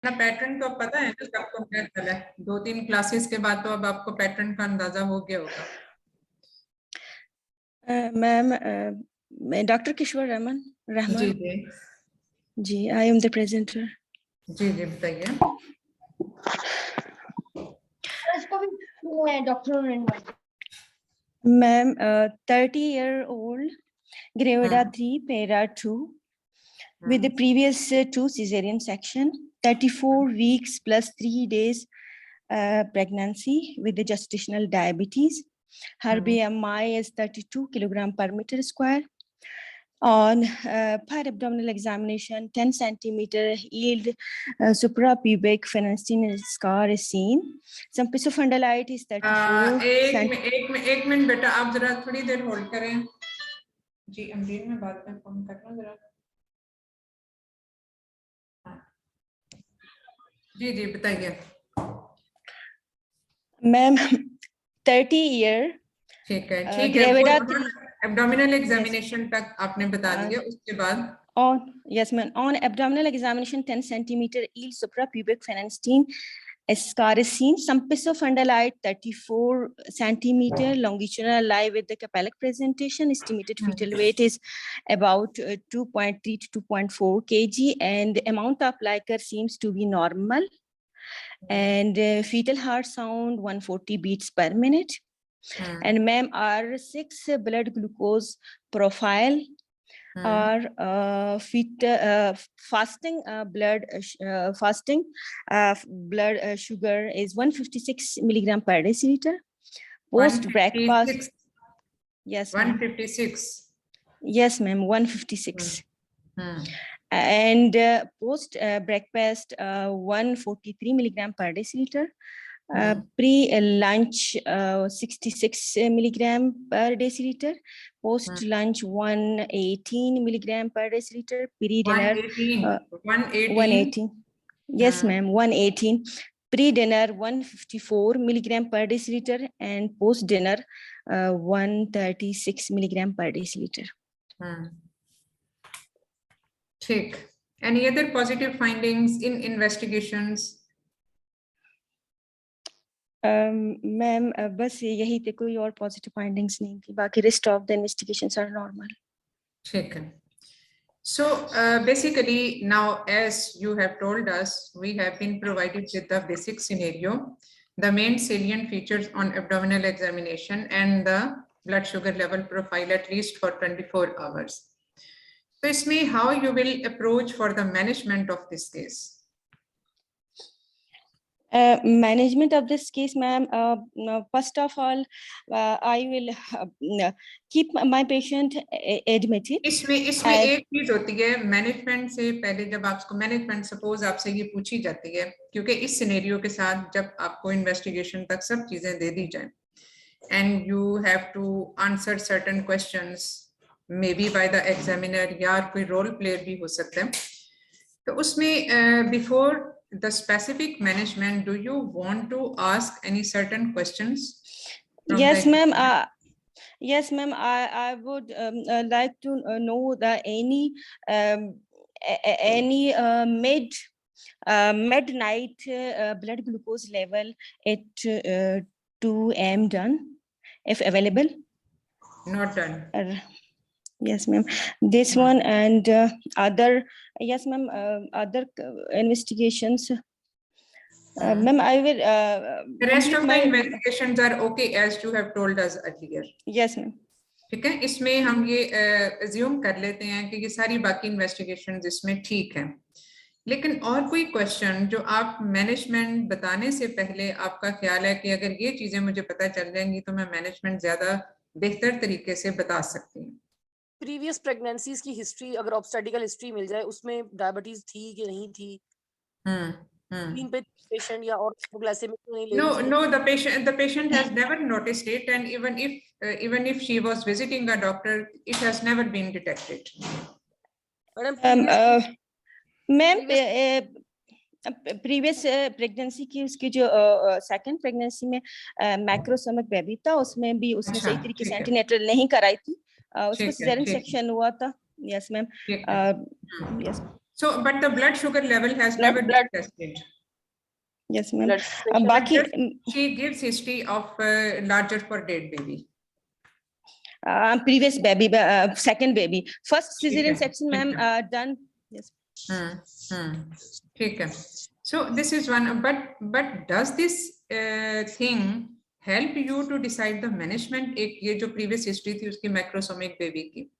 ना पैटर्न तो अब पता है ना सबको, क्या चला है 2-3 क्लासेस के बाद तो अब आपको पैटर्न का अंदाजा हो गया होगा। मैम मैं डॉक्टर किशोर जी रहमान जी जी, आई एम द प्रेजेंटर। जी जी बताइए। Ma'am 30-year-old Gravida 3 Para 2 with the previous 2 cesarean section, 34 weeks plus 3 days pregnancy with the gestational diabetes. Her BMI is 32 kilogram per meter square. On per abdominal examination, 10 centimeter yield suprapubic phenastine scar is seen. Some pisofundilite is 34 एक minute बेटा, आप जरा थोड़ी देर hold करें। जी अमरीन, मैं बाद में phone कर रहा हूँ जरा। जी जी बताइए। मैम 30-year ठीक है Gravida एब्डोमिनल एग्जामिनेशन तक आपने बता दिया, उसके बाद on abdominal examination 10 centimeter yield suprapubic phenastine scar is seen. Some pisofundilite 34 centimeter longitudinal lie with the capellac presentation. Estimated fetal weight is about 2.3 to 2.4 kg, and the amount of liquor seems to be normal. And fetal heart sound 140 beats per minute. And ma'am, our 6 blood glucose profile or fasting blood sugar is 156 milligram per deciliter. Post breakfast, yes, 156. Yes, ma'am, 156. And post breakfast 143 milligram per deciliter. Pre-lunch 66 milligram per deciliter. Post-lunch 118 milligram per deciliter. Pre-dinner 118. Yes, ma'am, 118. Pre-dinner 154 milligram per deciliter, and post-dinner 136 milligram per deciliter. ठीक. Any other positive findings in investigations? Ma'am बस यही थे, कोई और positive findings नहीं थी, बाकी rest of the investigations are normal. ठीक है. So basically now, as you have told us, we have been provided with the basic scenario, the main salient features on abdominal examination, and the blood sugar level profile at least for 24 hours. So isme how you will approach for the management of this case? Management of this case, ma'am, first of all, I will keep my patient admitted. इसमें एक चीज होती है management से पहले, जब आपको management suppose आपसे ये पूछी जाती है, क्योंकि इस सिनेरियो के साथ जब आपको इन्वेस्टिगेशन तक सब चीजें दे दी जाए and you have to answer certain questions may be by the examiner या कोई रोल प्लेयर भी हो सकता है, तो उसमें before the specific management, do you want to ask any certain questions? Yes, ma'am. Yes, ma'am. I would like to know any midnight blood glucose level at 2 a.m. done, if available. Not done. Yes, ma'am. This one and other. Yes, ma'am. Other investigations. Ma'am, I will. The rest of the investigations are okay as you have told us earlier. Yes, ma'am. ठीक है, इसमें हम ये assume कर लेते हैं कि ये सारी बाकी इन्वेस्टिगेशंस इसमें ठीक हैं, लेकिन और कोई क्वेश्चन जो आप मैनेजमेंट बताने से पहले आपका ख्याल है कि अगर ये चीजें मुझे पता चल जाएंगी तो मैं मैनेजमेंट ज्यादा बेहतर तरीके से बता सकती हूँ? प्रीवियस प्रेगनेंसीज की हिस्ट्री, अगर ऑब्स्टेटिकल हिस्ट्री मिल जाए, उसमें डायबिटीज थी कि नहीं थी? patient या और glycemic तो नहीं ले रही थी? No, the patient has never noticed it, and even if she was visiting a doctor, it has never been detected. Ma'am, previous pregnancy की उसकी जो सेकंड प्रेगनेंसी में मैक्रोसोमिक बेबी था, उसमें भी उसने सही तरीके से एंटीनेटल नहीं कराई थी, उसको सिजेरियन सेक्शन हुआ था। Yes ma'am, yes. So, but the blood sugar level has never been tested. Yes, ma'am. Blood pressure. बाकी She gives history of larger for dead baby. previous baby, second baby, first cesarean Okay, section, ma'am, okay. done. Yes. ठीक है. So this is one, but does this thing help you to decide the management? एक ये जो previous history थी उसकी macrosomic baby की,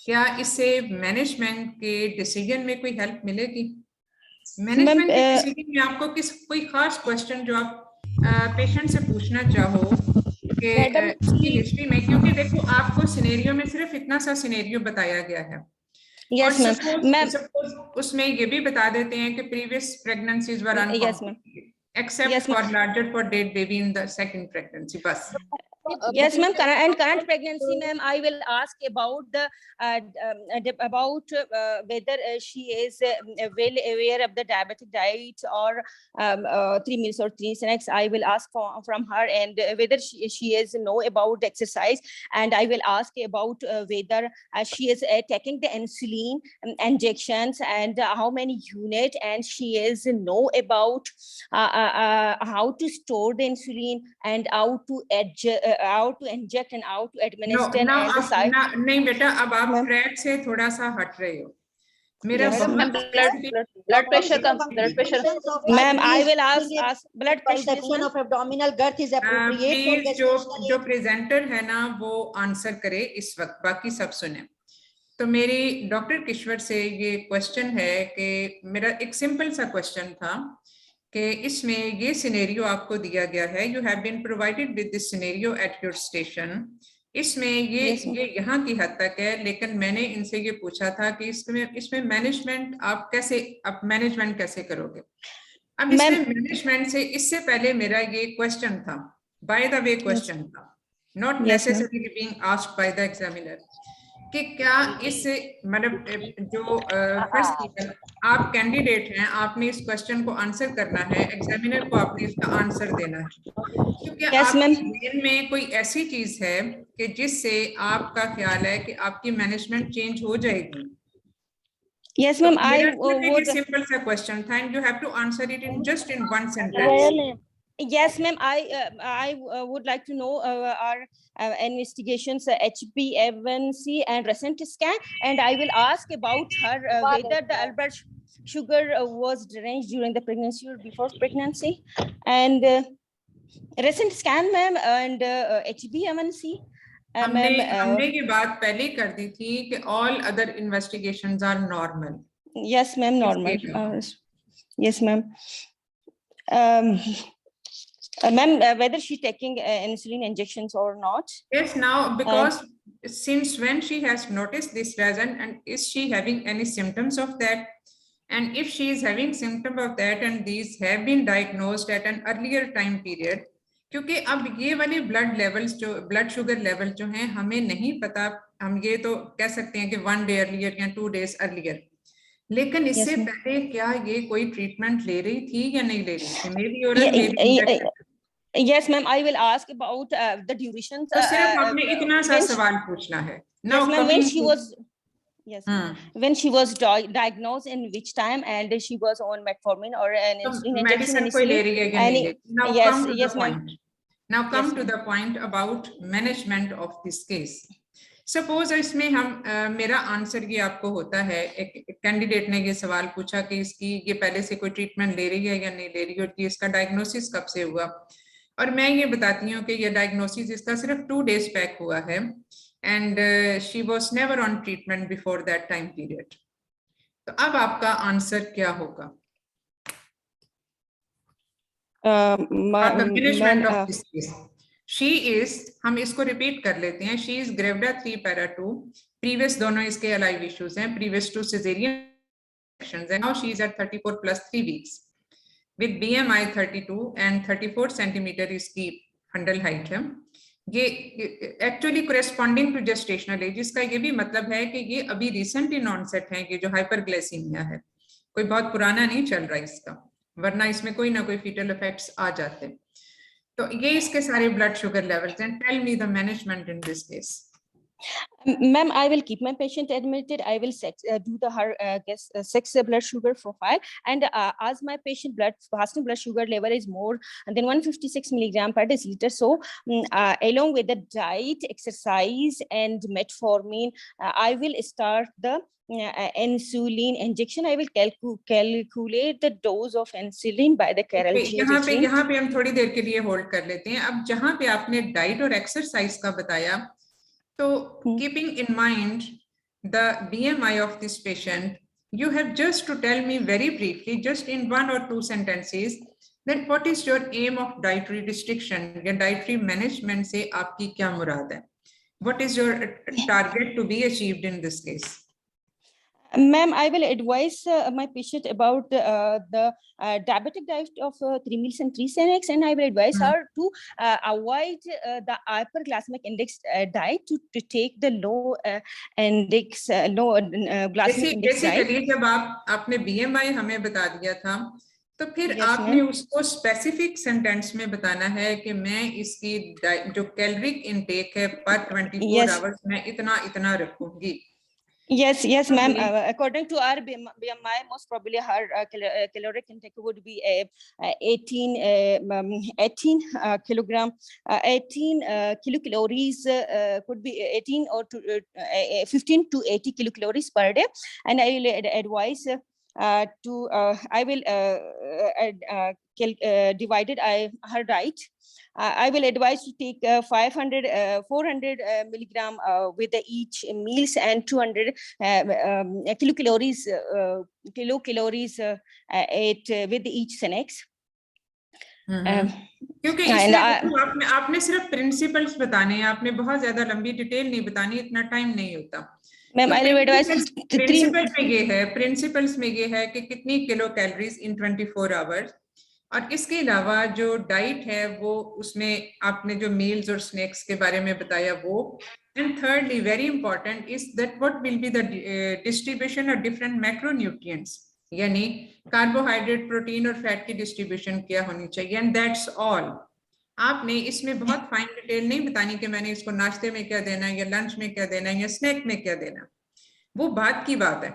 क्या इससे मैनेजमेंट के डिसीजन में कोई हेल्प मिलेगी? मैनेजमेंट के डिसीजन में आपको कोई खास क्वेश्चन जो आप पेशेंट से पूछना चाहो कि इसकी हिस्ट्री में, क्योंकि देखो आपको सिनेरियो में सिर्फ इतना सा सिनेरियो बताया गया है. Yes, ma'am. उसमें ये भी बता देते हैं कि previous pregnancies were uncomplicated except for larger for dead baby in the second pregnancy. बस. Yes, ma'am. And current pregnancy, ma'am, I will ask about the whether she is well aware of the diabetic diet or 3 meals or 3 snacks. I will ask from her, and whether she is know about the exercise, and I will ask about whether she is taking the insulin injections and how many units, and she is know about how to store the insulin and how to inject and how to administer. नहीं बेटा, अब आप track से थोड़ा सा हट रहे हो. मेरा blood pressure comes. Blood pressure. Ma'am, I will ask blood pressure. Section of abdominal girth is appropriate for please जो प्रेजेंटर है ना वो आंसर करे इस वक्त, बाकी सब सुने. तो मेरी डॉक्टर किश्वर से ये क्वेश्चन है कि मेरा एक सिंपल सा क्वेश्चन था कि इसमें ये सिनेरियो आपको दिया गया है, you have been provided with this scenario at your station. इसमें ये यहाँ की हद तक है, लेकिन मैंने इनसे ये पूछा था कि इसमें मैनेजमेंट आप मैनेजमेंट कैसे करोगे. अब इसमें मैनेजमेंट से इससे पहले मेरा ये क्वेश्चन था, बाय द वे क्वेश्चन था, not necessarily being asked by the examiner, कि क्या इस मतलब जो फर्स्ट आप कैंडिडेट हैं, आपने इस क्वेश्चन को आंसर करना है, एग्जामिनर को आपने इसका आंसर देना है. क्योंकि आपके ब्रेन में कोई ऐसी चीज है कि जिससे आपका ख्याल है कि आपकी मैनेजमेंट चेंज हो जाएगी. Yes, ma'am. Simple सा क्वेश्चन था, and you have to answer it in just in one sentence. Yes, ma'am. I would like to know our investigations, HbA1c and recent scan, and I will ask about her whether the blood sugar was deranged during the pregnancy or before pregnancy, and recent scan, ma'am, and HbA1c. हमने ये बात पहले कर दी थी कि all other investigations are normal. Yes, ma'am, normal. Yes, ma'am. Ma'am, whether she's taking insulin injections or not? Yes, now because since when she has noticed this reason, and is she having any symptoms of that? And if she is having symptoms of that and these have been diagnosed at an earlier time period, क्योंकि अब ये वाले blood levels जो blood sugar level जो हैं हमें नहीं पता, हम ये तो कह सकते हैं कि 1 day अर्लियर या 2 days अर्लियर, लेकिन इससे पहले क्या ये कोई ट्रीटमेंट ले रही थी या नहीं ले रही थी? मेरी और Yes, ma'am. I will ask about the duration. तो सिर्फ आपने इतना सा सवाल पूछना है. Now, yes, ma'am, when she was diagnosed, in which time, and she was on metformin or an insulin injection. कोई ले रही है या नहीं ले रही? Now yes, ma'am. Now come to the point about management of this case. Suppose इसमें हम मेरा आंसर ये आपको होता है, एक कैंडिडेट ने ये सवाल पूछा कि इसकी ये पहले से कोई ट्रीटमेंट ले रही है या नहीं ले रही, और कि इसका डायग्नोसिस कब से हुआ, और मैं ये बताती हूँ कि ये डायग्नोसिस इसका सिर्फ 2 days बैक हुआ है, and she was never on treatment before that time period. तो अब आपका आंसर क्या होगा? Management of this case. She is, हम इसको रिपीट कर लेते हैं, she is gravida 3 para 2, previous दोनों इसके अलाइव इश्यूज हैं, previous 2 caesarean sections, and now she is at 34 + 3 weeks with BMI 32 and 34 centimeter इसकी फंडल हाइट है. ये actually corresponding to gestational age, इसका ये भी मतलब है कि ये अभी रिसेंट इन ऑनसेट है, कि जो हाइपरग्लाइसीमिया है कोई बहुत पुराना नहीं चल रहा इसका, वरना इसमें कोई ना कोई फीटल इफेक्ट्स आ जाते. तो ये इसके सारे ब्लड शुगर लेवल्स हैं. Tell me the management in this case. Ma'am, I will keep my patient admitted. I will do the her sex blood sugar profile, and as my patient fasting blood sugar level is more than 156 milligram per deciliter, so along with the diet, exercise, and metformin, I will start the insulin injection. I will calculate the dose of insulin by the Carroll G. यहाँ पे हम थोड़ी देर के लिए hold कर लेते हैं. अब जहाँ पे आपने डाइट और एक्सरसाइज का बताया, तो keeping in mind the BMI of this patient, you have just to tell me very briefly, just in 1 or 2 sentences, that what is your aim of dietary restriction या dietary management से आपकी क्या मुराद है? What is your target to be achieved in this case? Ma'am, I will advise my patient about the diabetic diet of 3 meals and 3 snacks, and I will advise her to avoid the hyperglycemic index diet, to take the low index, low glycemic index diet. Basically, जब आपने BMI हमें बता दिया था, तो फिर आपने उसको स्पेसिफिक सेंटेंस में बताना है कि मैं इसकी जो कैलोरिक इनटेक है पर 24 आवर्स में इतना रखूंगी. Yes, ma'am. According to our BMI, most probably her caloric intake would be 18 kilogram, 18 kilocalories, could be 18 or 15 to 80 kilocalories per day. And I will advise I will divided her diet. I will advise to take 400 milligram with each meals, and 200 kilocalories with each snacks. क्योंकि आपने सिर्फ principles बताने हैं, आपने बहुत ज्यादा लंबी detail नहीं बतानी, इतना टाइम नहीं होता. Ma'am, I will advise principles में ये है कि कितनी किलो कैलोरीज इन 24 आवर्स, और इसके अलावा जो डाइट है वो उसमें आपने जो मील्स और स्नैक्स के बारे में बताया वो. And thirdly, very important is that what will be the distribution of different macronutrients, यानी कार्बोहाइड्रेट, प्रोटीन और फैट की डिस्ट्रीब्यूशन क्या होनी चाहिए. And that's all. आपने इसमें बहुत फाइन डिटेल नहीं बतानी कि मैंने इसको नाश्ते में क्या देना है, या लंच में क्या देना है, या स्नैक में क्या देना. वो बात की बात है.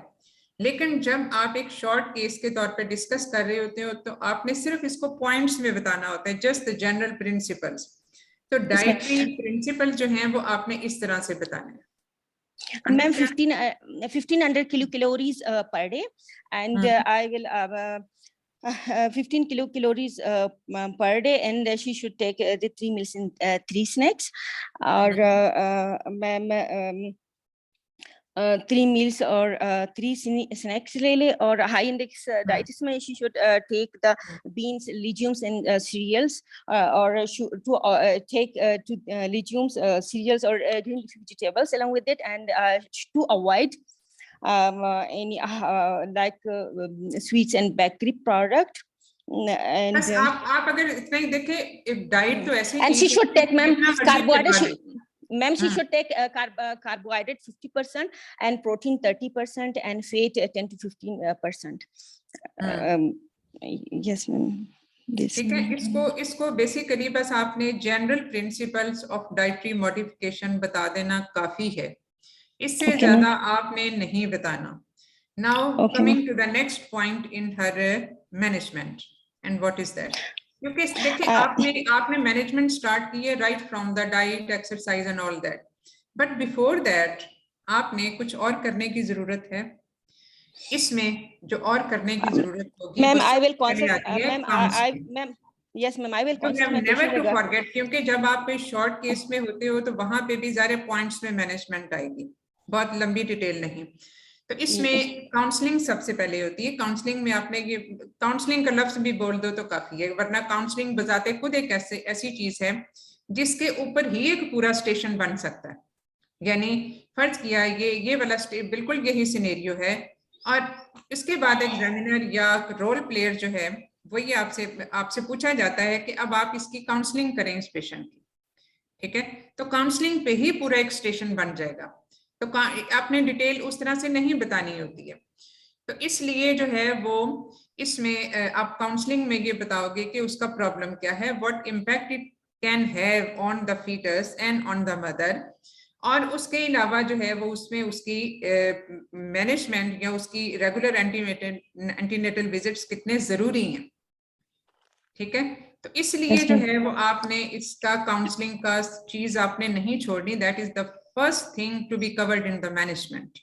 लेकिन जब आप एक शॉर्ट केस के तौर पे डिस्कस कर रहे होते हो, तो आपने सिर्फ इसको पॉइंट्स में बताना होता है, जस्ट द जनरल प्रिंसिपल्स. तो डाइटरी प्रिंसिपल जो हैं वो आपने इस तरह से बताने हैं. Ma'am, 1500 kilocalories per day, and I will 15 kilocalories per day, and she should take the 3 meals and 3 snacks, or ma'am, 3 meals or 3 snacks really, or high index diet में she should take the beans, legumes, and cereals, or to take legumes, cereals, or green vegetables along with it, and to avoid any like sweets and bakery product. And आप अगर इतना ही देखें, diet तो ऐसे ही, and she should take, ma'am, carbohydrate. Ma'am, she should take carbohydrate 50% and protein 30% and fat 10 to 15%. Yes, ma'am. ठीक है. इसको basically बस आपने general principles of dietary modification बता देना काफी है, इससे ज्यादा आपने नहीं बताना. Now coming to the next point in her management, and what is that. क्योंकि देखिए आपने मैनेजमेंट स्टार्ट की है right from the diet, exercise and all that, but before that आपने कुछ और करने की जरूरत है. इसमें जो और करने की जरूरत होगी, ma'am, I will ma'am, yes ma'am, I will never to forget, क्योंकि जब आप कोई शॉर्ट केस में होते हो तो वहां पे भी सारे पॉइंट्स में मैनेजमेंट आएगी, बहुत लंबी डिटेल नहीं. तो इसमें काउंसलिंग सबसे पहले होती है. काउंसलिंग में आपने ये काउंसलिंग का लफ्ज भी बोल दो तो काफी है, वरना काउंसलिंग बजाते खुद एक ऐसी चीज है जिसके ऊपर ही एक पूरा स्टेशन बन सकता है. यानी फर्ज किया ये वाला बिल्कुल यही सिनेरियो है, और इसके बाद एग्जामिनर या रोल प्लेयर जो है वो ये आपसे पूछा जाता है कि अब आप इसकी काउंसलिंग करें इस पेशेंट की. ठीक है, तो काउंसलिंग पे ही पूरा एक स्टेशन बन जाएगा. तो आपने डिटेल उस तरह से नहीं बतानी होती है. तो इसलिए जो है वो इसमें आप काउंसलिंग में ये बताओगे कि उसका प्रॉब्लम क्या है, what impact it can have on the fetus and on the mother, और उसके अलावा जो है वो उसमें उसकी मैनेजमेंट या उसकी रेगुलर एंटीनेटल विजिट्स कितने जरूरी हैं, ठीक है। तो इसलिए Yes, जो ma'am. है वो आपने इसका काउंसलिंग का चीज आपने नहीं छोड़नी, that is the first thing to be covered in the management.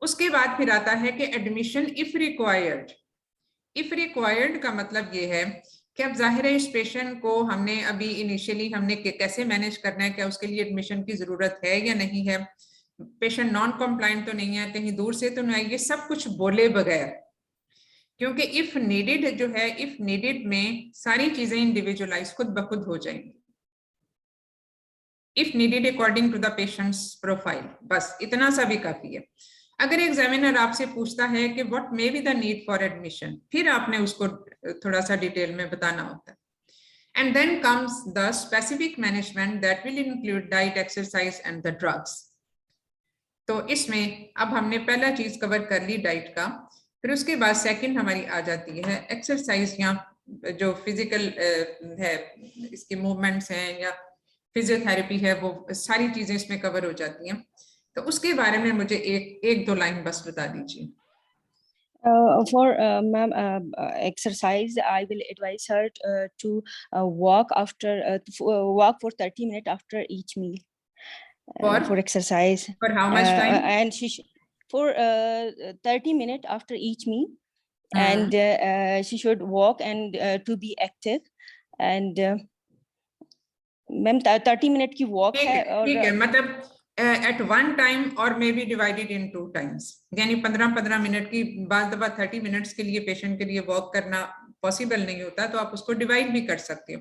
उसके बाद फिर आता है कि admission if required. If required का मतलब ये है कि अब जाहिर है इस पेशेंट को हमने अभी इनिशियली हमने कैसे मैनेज करना है, क्या उसके लिए एडमिशन की जरूरत है या नहीं है, पेशेंट नॉन कंप्लाइंट तो नहीं है, कहीं दूर से तो नहीं है, ये सब कुछ बोले बगैर, क्योंकि इफ नीडेड जो है, इफ नीडेड में सारी चीजें इंडिविजुअलाइज खुद ब खुद हो जाएंगी। If needed according to the patient's profile, बस इतना सा भी काफी है। अगर एग्जामिनर आपसे पूछता है कि what may be the need for admission, फिर आपने उसको थोड़ा सा डिटेल में बताना होता है। And then comes the specific management that will include diet, exercise and the drugs. तो इसमें अब हमने पहला चीज कवर कर ली डाइट का, फिर उसके बाद सेकंड हमारी आ जाती है एक्सरसाइज या जो फिजिकल है, इसके मूवमेंट्स हैं या फिजियोथेरेपी है, वो सारी चीजें इसमें कवर हो जाती हैं। तो उसके बारे में मुझे एक दो लाइन बस बता दीजिए। For ma'am, exercise, I will advise her to walk walk for 30 minutes after each meal for exercise. For how much time? And for 30 minutes after each meal, and she should walk and to be active. And ma'am, 30 minute की walk है, ठीक है, मतलब at one time or maybe divided in 2 times, यानी 15-15 minute की, बाद दफा 30 minutes के लिए पेशेंट के लिए वॉक करना पॉसिबल नहीं होता, तो आप उसको डिवाइड भी कर सकते हो।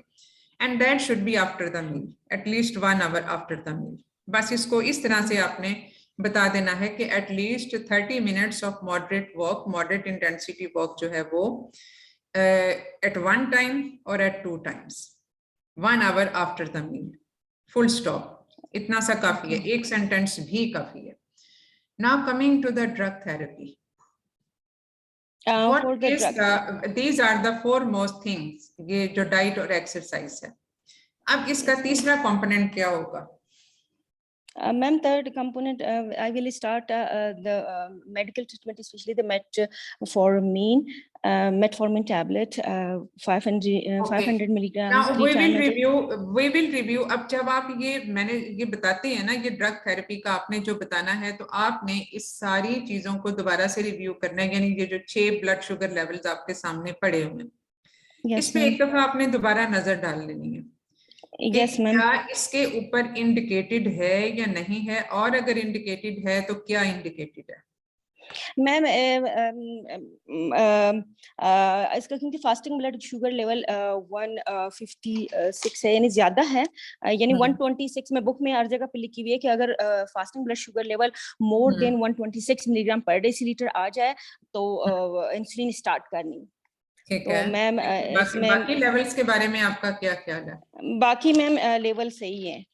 And that should be after the meal, at least 1 hour after the meal. बस इसको इस तरह से आपने बता देना है कि at least 30 minutes of moderate walk, moderate intensity walk जो है वो एट 1 टाइम और at 2 times, 1 hour after the meal, full stop. इतना सा काफी है, एक सेंटेंस भी काफी है। Now coming to the drug therapy, these are the foremost things, ये जो डाइट और एक्सरसाइज है। अब इसका तीसरा कंपोनेंट क्या होगा? Ma'am, third component, I will start the medical treatment, especially the metformin, metformin tablet, 500 milligrams. Now we will review. अब जब आप मैंने ये बताते हैं ना, ये ड्रग थेरेपी का आपने जो बताना है, तो आपने इस सारी चीजों को दोबारा से रिव्यू करना है, यानी ये जो 6 ब्लड शुगर लेवल्स आपके सामने पड़े हुए हैं, इस पे एक दफा आपने दोबारा नजर डाल लेनी है। Yes, ma'am. क्या इसके ऊपर इंडिकेटेड है या नहीं है, और अगर इंडिकेटेड है तो क्या इंडिकेटेड है? मैम, इसका क्योंकि फास्टिंग ब्लड शुगर लेवल 156 है, यानी ज्यादा है, यानी 126 में बुक में हर जगह पे लिखी हुई है कि अगर fasting blood sugar level more than 126 milligram per decilitre आ जाए तो इंसुलिन स्टार्ट करनी। ठीक है मैम, बाकी लेवल्स के बारे में आपका क्या ख्याल है? बाकी मैम लेवल सही है,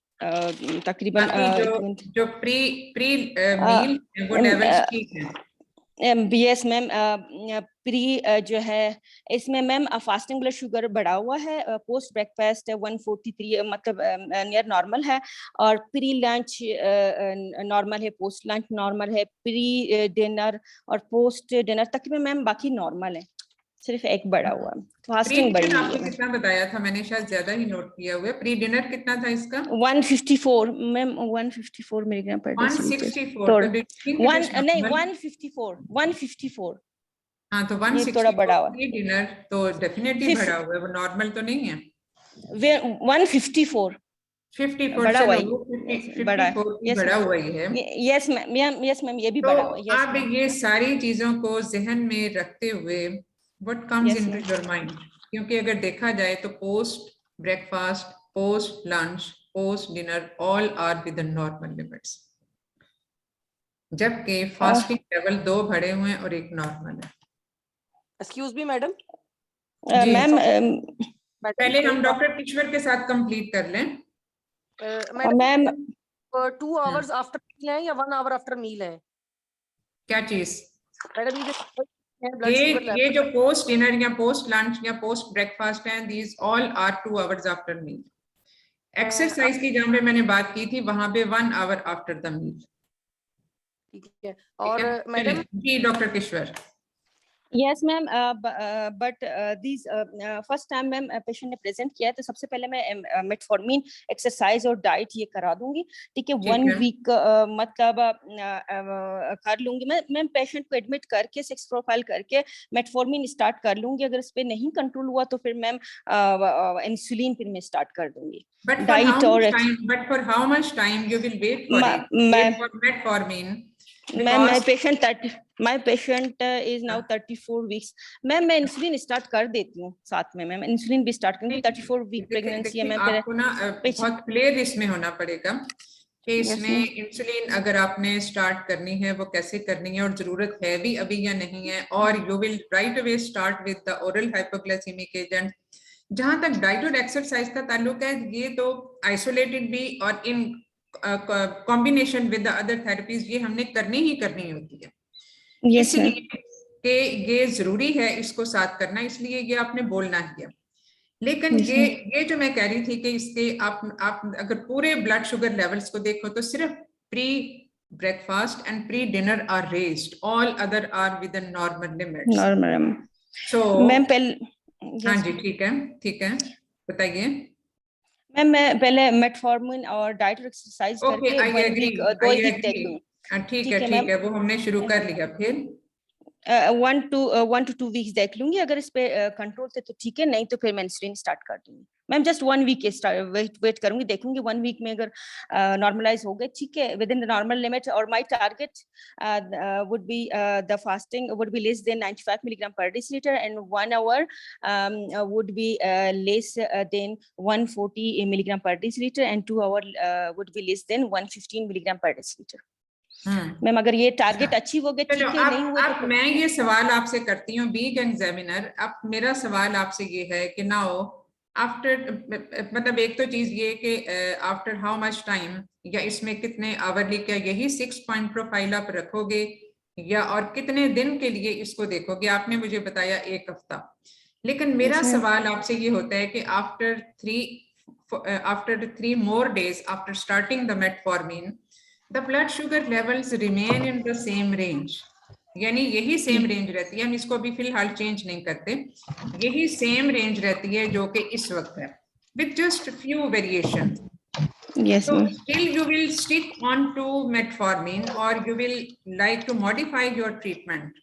तकरीबन जो प्री मील वो लेवल्स ठीक हैं। यस मैम, प्री जो है इसमें मैम फास्टिंग ब्लड शुगर बढ़ा हुआ है, पोस्ट ब्रेकफास्ट 143 मतलब नियर नॉर्मल है, और प्री लंच नॉर्मल है, पोस्ट लंच नॉर्मल है, प्री डिनर और पोस्ट डिनर तकरीबन मैम बाकी नॉर्मल है, सिर्फ एक बढ़ा हुआ है, फास्टिंग बढ़ी हुई है। आपने कितना बताया था? मैंने शायद ज्यादा ही नोट किया हुआ है। प्री डिनर कितना था इसका? 154 मैम, 154 मिलीग्राम पर डेसीलीटर। 154। हाँ, तो 164 थोड़ा बढ़ा हुआ प्री डिनर तो डेफिनेटली बढ़ा हुआ है, वो नॉर्मल तो नहीं है। 154 बड़ा हुआ ही है। यस मैम, ये भी बड़ा हुआ है। आप ये सारी चीजों को जहन में रखते हुए what comes into your mind, क्योंकि अगर देखा जाए तो post breakfast, post lunch, post dinner all are with the normal limits, जबकि फास्टिंग लेवल 2 बढ़े हुए हैं और 1 नॉर्मल है। एक्सक्यूज मी मैडम, मैम पहले हम डॉक्टर किश्वर के साथ कंप्लीट कर लें। मैम 2 hours आफ्टर मील है या 1 hour आफ्टर मील है? क्या चीज? मैडम ये जो पोस्ट डिनर या पोस्ट लंच या पोस्ट ब्रेकफास्ट हैं, these all are 2 hours after meal, exercise की जहाँ पे मैंने बात की थी वहां पे 1 आवर आफ्टर द मील। ठीक है। और madam ji doctor Kishwar. Yes, ma'am. But these first time ma'am patient ने प्रेजेंट किया है तो सबसे पहले मैं मेटफॉर्मिन एक्सरसाइज और डाइट ये करा दूंगी, ठीक है। 1 वीक मतलब कर लूंगी मैं पेशेंट को एडमिट करके 6 प्रोफाइल करके मेटफॉर्मिन स्टार्ट कर लूंगी। अगर इस पे नहीं कंट्रोल हुआ तो फिर मैम इंसुलिन फिर मैं स्टार्ट कर दूंगी। डाइट और but for how much time you will wait for it? Wait for metformin. My patient is now 34 weeks. Ma'am मैं इंसुलिन स्टार्ट कर देती हूँ साथ में, मैम इंसुलिन भी स्टार्ट करूंगी। 34 वीक प्रेगनेंसी है मैम। आपको ना बहुत क्लियर इसमें होना पड़ेगा कि इसमें इंसुलिन अगर आपने स्टार्ट करनी है वो कैसे करनी है और जरूरत है भी अभी या नहीं है। और you will right away start with the oral hypoglycaemic agent. जहां तक डाइट और एक्सरसाइज का ताल्लुक है ये तो आइसोलेटेड भी और in combination with the other therapies ये हमने करनी ही करनी होती है। इसलिए कि ये जरूरी है इसको साथ करना, इसलिए ये आपने बोलना ही है। लेकिन ये जो मैं कह रही थी कि इसके आप अगर पूरे ब्लड शुगर लेवल्स को देखो तो सिर्फ pre breakfast and pre dinner are raised, all other are with in normal limits. Normal. So ma'am हाँ जी ठीक है बताइए। मैम मैं पहले मेटफॉर्मिन और डाइट और एक्सरसाइज करके 1 वीक 2 वीक देख लूंगी। ठीक है वो हमने शुरू कर लिया। फिर 1 to 2 वीक्स देख लूंगी। अगर इस पे कंट्रोल थे तो ठीक है, नहीं तो फिर मैं इंसुलिन स्टार्ट कर दूंगी। मैम जस्ट 1 वीक वेट करूंगी, देखूंगी 1 वीक में अगर नॉर्मलाइज हो गए ठीक है with in the normal limit. और my target would be the fasting would be less than 95 milligram per decilitre and 1 hour would be less than 140 milligram per deciliter and 2 hour would be less than 115 milligram per deciliter. Ma'am अगर ये target achieve हो गए ठीक है, नहीं हुए तो मैं ये सवाल आपसे करती हूँ बीइंग एग्जामिनर। अब मेरा सवाल आपसे ये है कि नाउ आफ्टर मतलब एक तो चीज ये कि आफ्टर हाउ मच टाइम या इसमें कितने आवरली, क्या यही 6 पॉइंट प्रोफाइल आप रखोगे या और कितने दिन के लिए इसको देखोगे? आपने मुझे बताया 1 हफ्ता, लेकिन मेरा सवाल आपसे ये होता है कि after 3 more days after starting the metformin the blood sugar levels remain in the same range, यानी यही सेम रेंज रहती है। हम इसको भी फिलहाल चेंज नहीं करते, यही सेम रेंज रहती है जो कि इस वक्त है with just few variations. Yes, so still you will stick on to metformin or you will like to modify your treatment?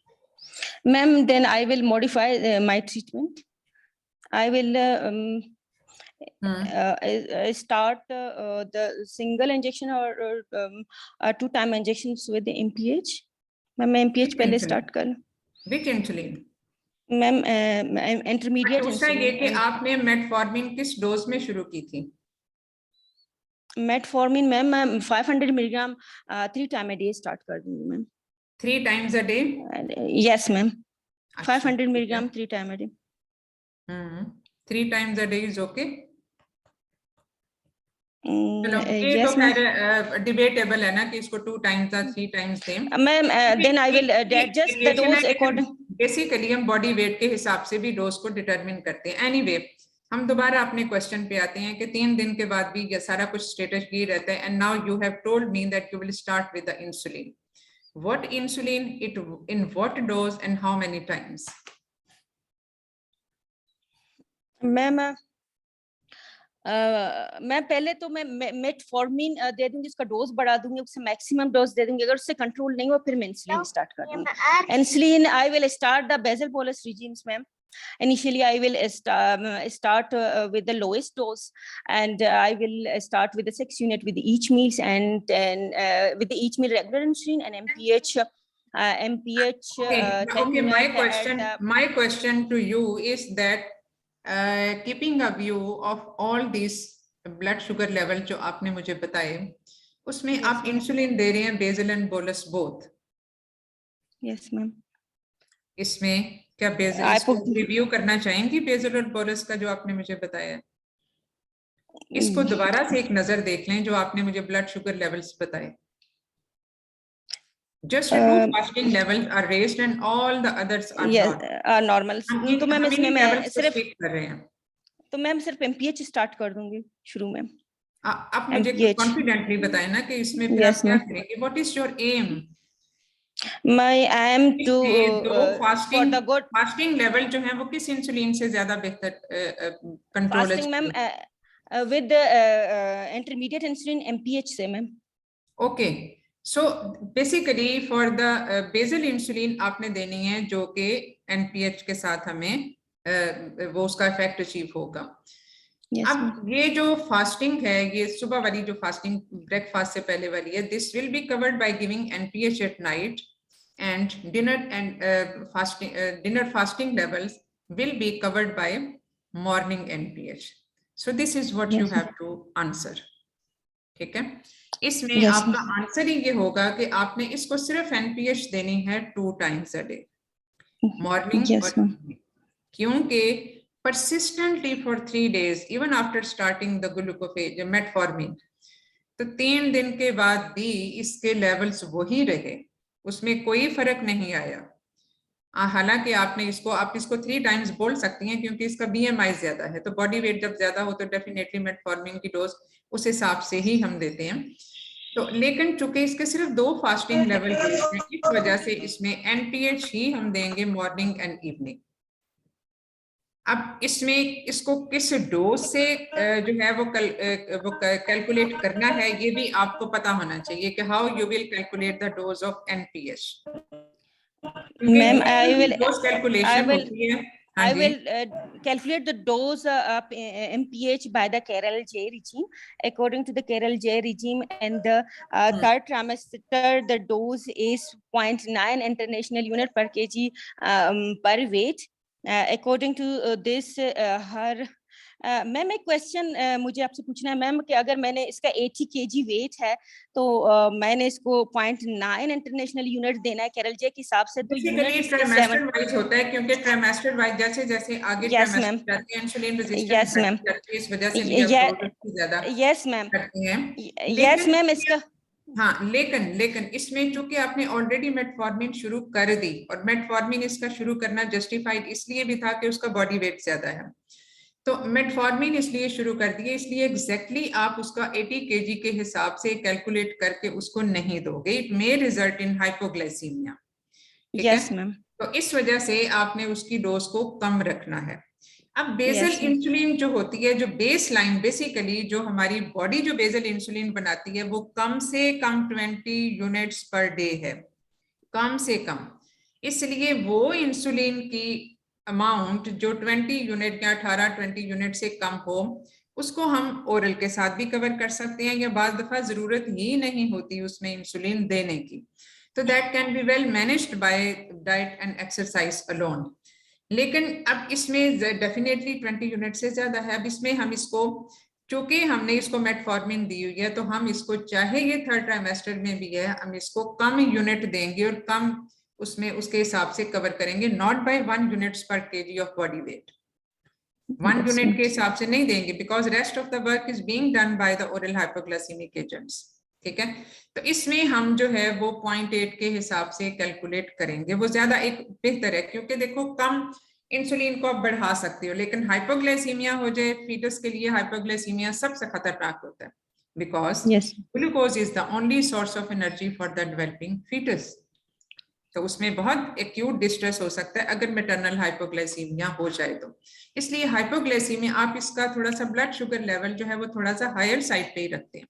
Ma'am, then I will modify my treatment. I will start the single injection or 2-time injections with the MPH. Ma'am, MPH पहले start कर। Which insulin? Ma'am intermediate insulin. ये कि आपने metformin किस dose में शुरू की थी? Metformin ma'am 500 milligram 3 time a day start कर दूंगी ma'am. 3 times a day? Yes ma'am 500 milligram 3 time a day. 3 times a day is okay? ये तो खैर डिबेटेबल है ना कि इसको 2 times या 3 times दें। Ma'am then I will adjust the dose according. Basically हम बॉडी वेट के हिसाब से भी डोज को डिटरमिन करते हैं। एनीवे हम दोबारा अपने क्वेश्चन पे आते हैं कि 3 दिन के बाद भी ये सारा कुछ स्टेटस ये रहता है। And now you have told me that you will start with the insulin. What insulin, it in what dose and how many times? Ma'am मैं पहले तो मैं मेटफॉर्मिन दे दूंगी, उसका डोज बढ़ा दूंगी, उससे मैक्सिमम डोज दे दूंगी। अगर उससे कंट्रोल नहीं हुआ फिर मैं इंसुलिन स्टार्ट कर दूंगी। Insulin I will start the basal bolus regimes ma'am. Initially I will start with the lowest dose and I will start with the 6 unit with each meals and with the each meal regular insulin and MPH okay, my question to you is that keeping a view of all these blood sugar level जो आपने मुझे बताए उसमें yes, आप insulin दे रहे हैं basal and bolus both? Yes ma'am. इसमें क्या बेसल रिव्यू करना चाहेंगी बेसल और बोलस का जो आपने मुझे बताया? इसको दोबारा से एक नजर देख लें जो आपने मुझे ब्लड शुगर लेवल्स बताए। Just 2 fasting levels are raised and all the others are normal. तो मैम इसमें मैं सिर्फ कर रहे हैं। तो मैम सिर्फ MPH स्टार्ट कर दूंगी शुरू में। आप मुझे MPH. कॉन्फिडेंटली बताएं ना कि इसमें फिर आप Yes, क्या ma'am. करेंगे, what is your aim? My aim to for the good fasting level जो है वो किस इंसुलिन से ज्यादा बेहतर control fasting, ma'am, with the intermediate insulin MPH से, ma'am. Okay, so basically for the basal insulin आपने देनी है जो कि एनपीएच के साथ हमें वो उसका इफेक्ट अचीव होगा। Yes, अब ma'am. ये जो फास्टिंग है, ये सुबह वाली जो फास्टिंग ब्रेकफास्ट से पहले वाली है, this will be covered by giving NPH at night and dinner fasting levels will be covered by morning NPH. So this is what you Yes, have to answer. ठीक है, इसमें Yes, आपका ma'am. Answer ही ये होगा कि आपने इसको सिर्फ NPH देनी है 2 times a day, morning Yes, और ma'am. evening, क्योंकि persistently for 3 days even after starting the glucophage metformin, तो 3 दिन के बाद भी इसके लेवल्स वही रहे, उसमें कोई फर्क नहीं आया। हालांकि आप इसको 3 टाइम्स बोल सकती हैं क्योंकि इसका बीएमआई ज्यादा है, तो बॉडी वेट जब ज्यादा हो तो डेफिनेटली मेटफॉर्मिन की डोज उस हिसाब से ही हम देते हैं। तो लेकिन चूंकि इसके सिर्फ 2 फास्टिंग लेवल हैं, इस वजह से इसमें एनपीएच ही हम देंगे मॉर्निंग एंड इवनिंग। अब इसमें इसको किस डोज से जो है वो कैलकुलेट करना है, ये भी आपको पता होना चाहिए कि how you will calculate the dose of NPH. Ma'am, dose calculation होती है। हाँ I जी, will calculate the dose of MPH by the Carroll J regime. According to the Carroll J regime, and the third trimester, the dose is 0.9 international unit per kg per weight. According to this, her ma'am एक question मुझे आपसे पूछना है ma'am कि अगर मैंने इसका 80 kg wait है तो मैंने इसको 0.9 इंटरनेशनल यूनिट देना है कैरल जे के हिसाब से, तो यूनिट इसके ट्राइमेस्टर वाइज होता है क्योंकि ट्राइमेस्टर वाइज जैसे जैसे आगे ट्राइमेस्टर जाते हैं इंसुलिन रेजिस्टेंस बढ़ती जाती है, इस वजह से भी आप डोज ज्यादा यस मैम करते हैं। यस मैम इसका हाँ, लेकिन इसमें चूंकि आपने ऑलरेडी मेटफॉर्मिन शुरू कर दी और मेटफॉर्मिन इसका शुरू करना जस्टिफाइड इसलिए भी था कि उसका बॉडी वेट ज्यादा है, तो मेटफॉर्मिन इसलिए शुरू कर दिए, इसलिए एग्जैक्टली आप उसका 80 kg के हिसाब से कैलकुलेट करके उसको नहीं दोगे, it may result in hypoglycaemia. Yes ma'am, तो इस वजह से आपने उसकी डोज को कम रखना है। अब बेसल इंसुलिन जो होती है, जो बेस लाइन बेसिकली जो हमारी बॉडी जो बेसल इंसुलिन बनाती है वो कम से कम 20 यूनिट्स पर डे है, कम से कम। इसलिए वो इंसुलिन की अमाउंट जो 20 यूनिट या 18-20 यूनिट से कम हो, उसको हम ओरल के साथ भी कवर कर सकते हैं, या बाज़ दफा जरूरत ही नहीं होती उसमें इंसुलिन देने की, तो that can be well managed by diet and exercise alone. लेकिन अब इसमें डेफिनेटली 20 यूनिट से ज्यादा है। अब इसमें हम इसको, चूंकि हमने इसको मेटफॉर्मिन दी हुई है, तो हम इसको चाहे ये 3rd ट्राइमेस्टर में भी है, हम इसको कम यूनिट देंगे और कम उसमें उसके हिसाब से कवर करेंगे, not by 1 units per kg of body weight, 1 unit के हिसाब से नहीं देंगे, because rest of the work is being done by the oral hypoglycaemic agents. ठीक है, तो इसमें हम जो है वो 0.8 के हिसाब से कैलकुलेट करेंगे, वो ज्यादा एक बेहतर है, क्योंकि देखो कम इंसुलिन को आप बढ़ा सकते हो, लेकिन हाइपोग्लाइसीमिया हो जाए फीटस के लिए, हाइपोग्लाइसीमिया सबसे खतरनाक होता है, because glucose is the only source of energy for the developing fetus. तो उसमें बहुत एक्यूट डिस्ट्रेस हो सकता है अगर मैटरनल हाइपोग्लाइसीमिया हो जाए तो। इसलिए हाइपोग्लाइसीमिया आप इसका थोड़ा सा ब्लड शुगर लेवल जो है वो थोड़ा सा हायर साइड पे ही रखते हैं,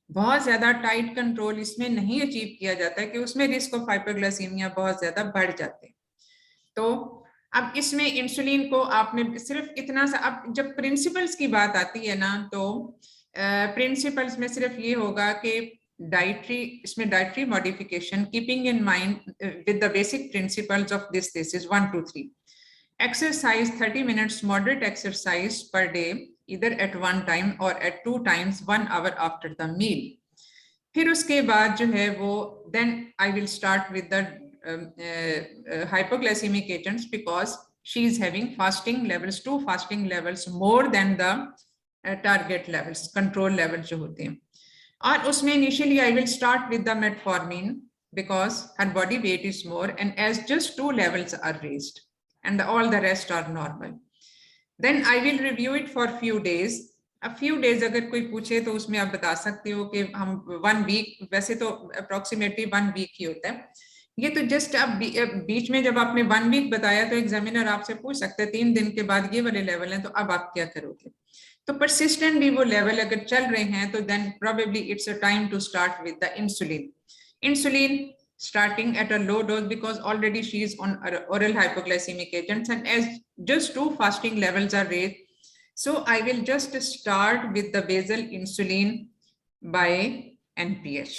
बहुत ज्यादा टाइट कंट्रोल इसमें नहीं अचीव किया जाता है कि उसमें रिस्क ऑफ हाइपोग्लाइसीमिया बहुत ज्यादा बढ़ जाते हैं। तो अब इसमें इंसुलिन को आपने सिर्फ इतना सा, अब जब प्रिंसिपल्स की बात आती है ना, तो प्रिंसिपल्स में सिर्फ ये होगा कि इसमें dietary modification keeping in mind with the basic principles of this is 1 2 3 exercise 30 minutes moderate exercise per day either at one time or at 2 times 1 hour after the meal। फिर उसके बाद जो है वो then I will start with the hypoglycemic agents because she is having fasting levels, 2 fasting levels more than the target levels, control levels जो होते हैं। और उसमें initially I will start with the metformin because her body weight is more and as just 2 levels are raised and all the rest are normal. Then I will review it for few days अब few days अगर कोई पूछे तो उसमें आप बता सकते हो कि हम 1 week, वैसे तो अप्रोक्सीमेटली 1 week ही होता है। ये तो जस्ट आप बीच में जब आपने 1 week बताया तो एग्जामिनर आपसे पूछ सकते हैं 3 दिन के बाद ये वाले लेवल हैं, तो अब आप क्या करोगे। तो परसिस्टेंटली वो लेवल अगर चल रहे हैं तो then probably it's a time to start with the insulin starting at a low dose because already she is on oral hypoglycemic agents, and as just 2 fasting levels are raised, so I will just start with the basal insulin by NPH,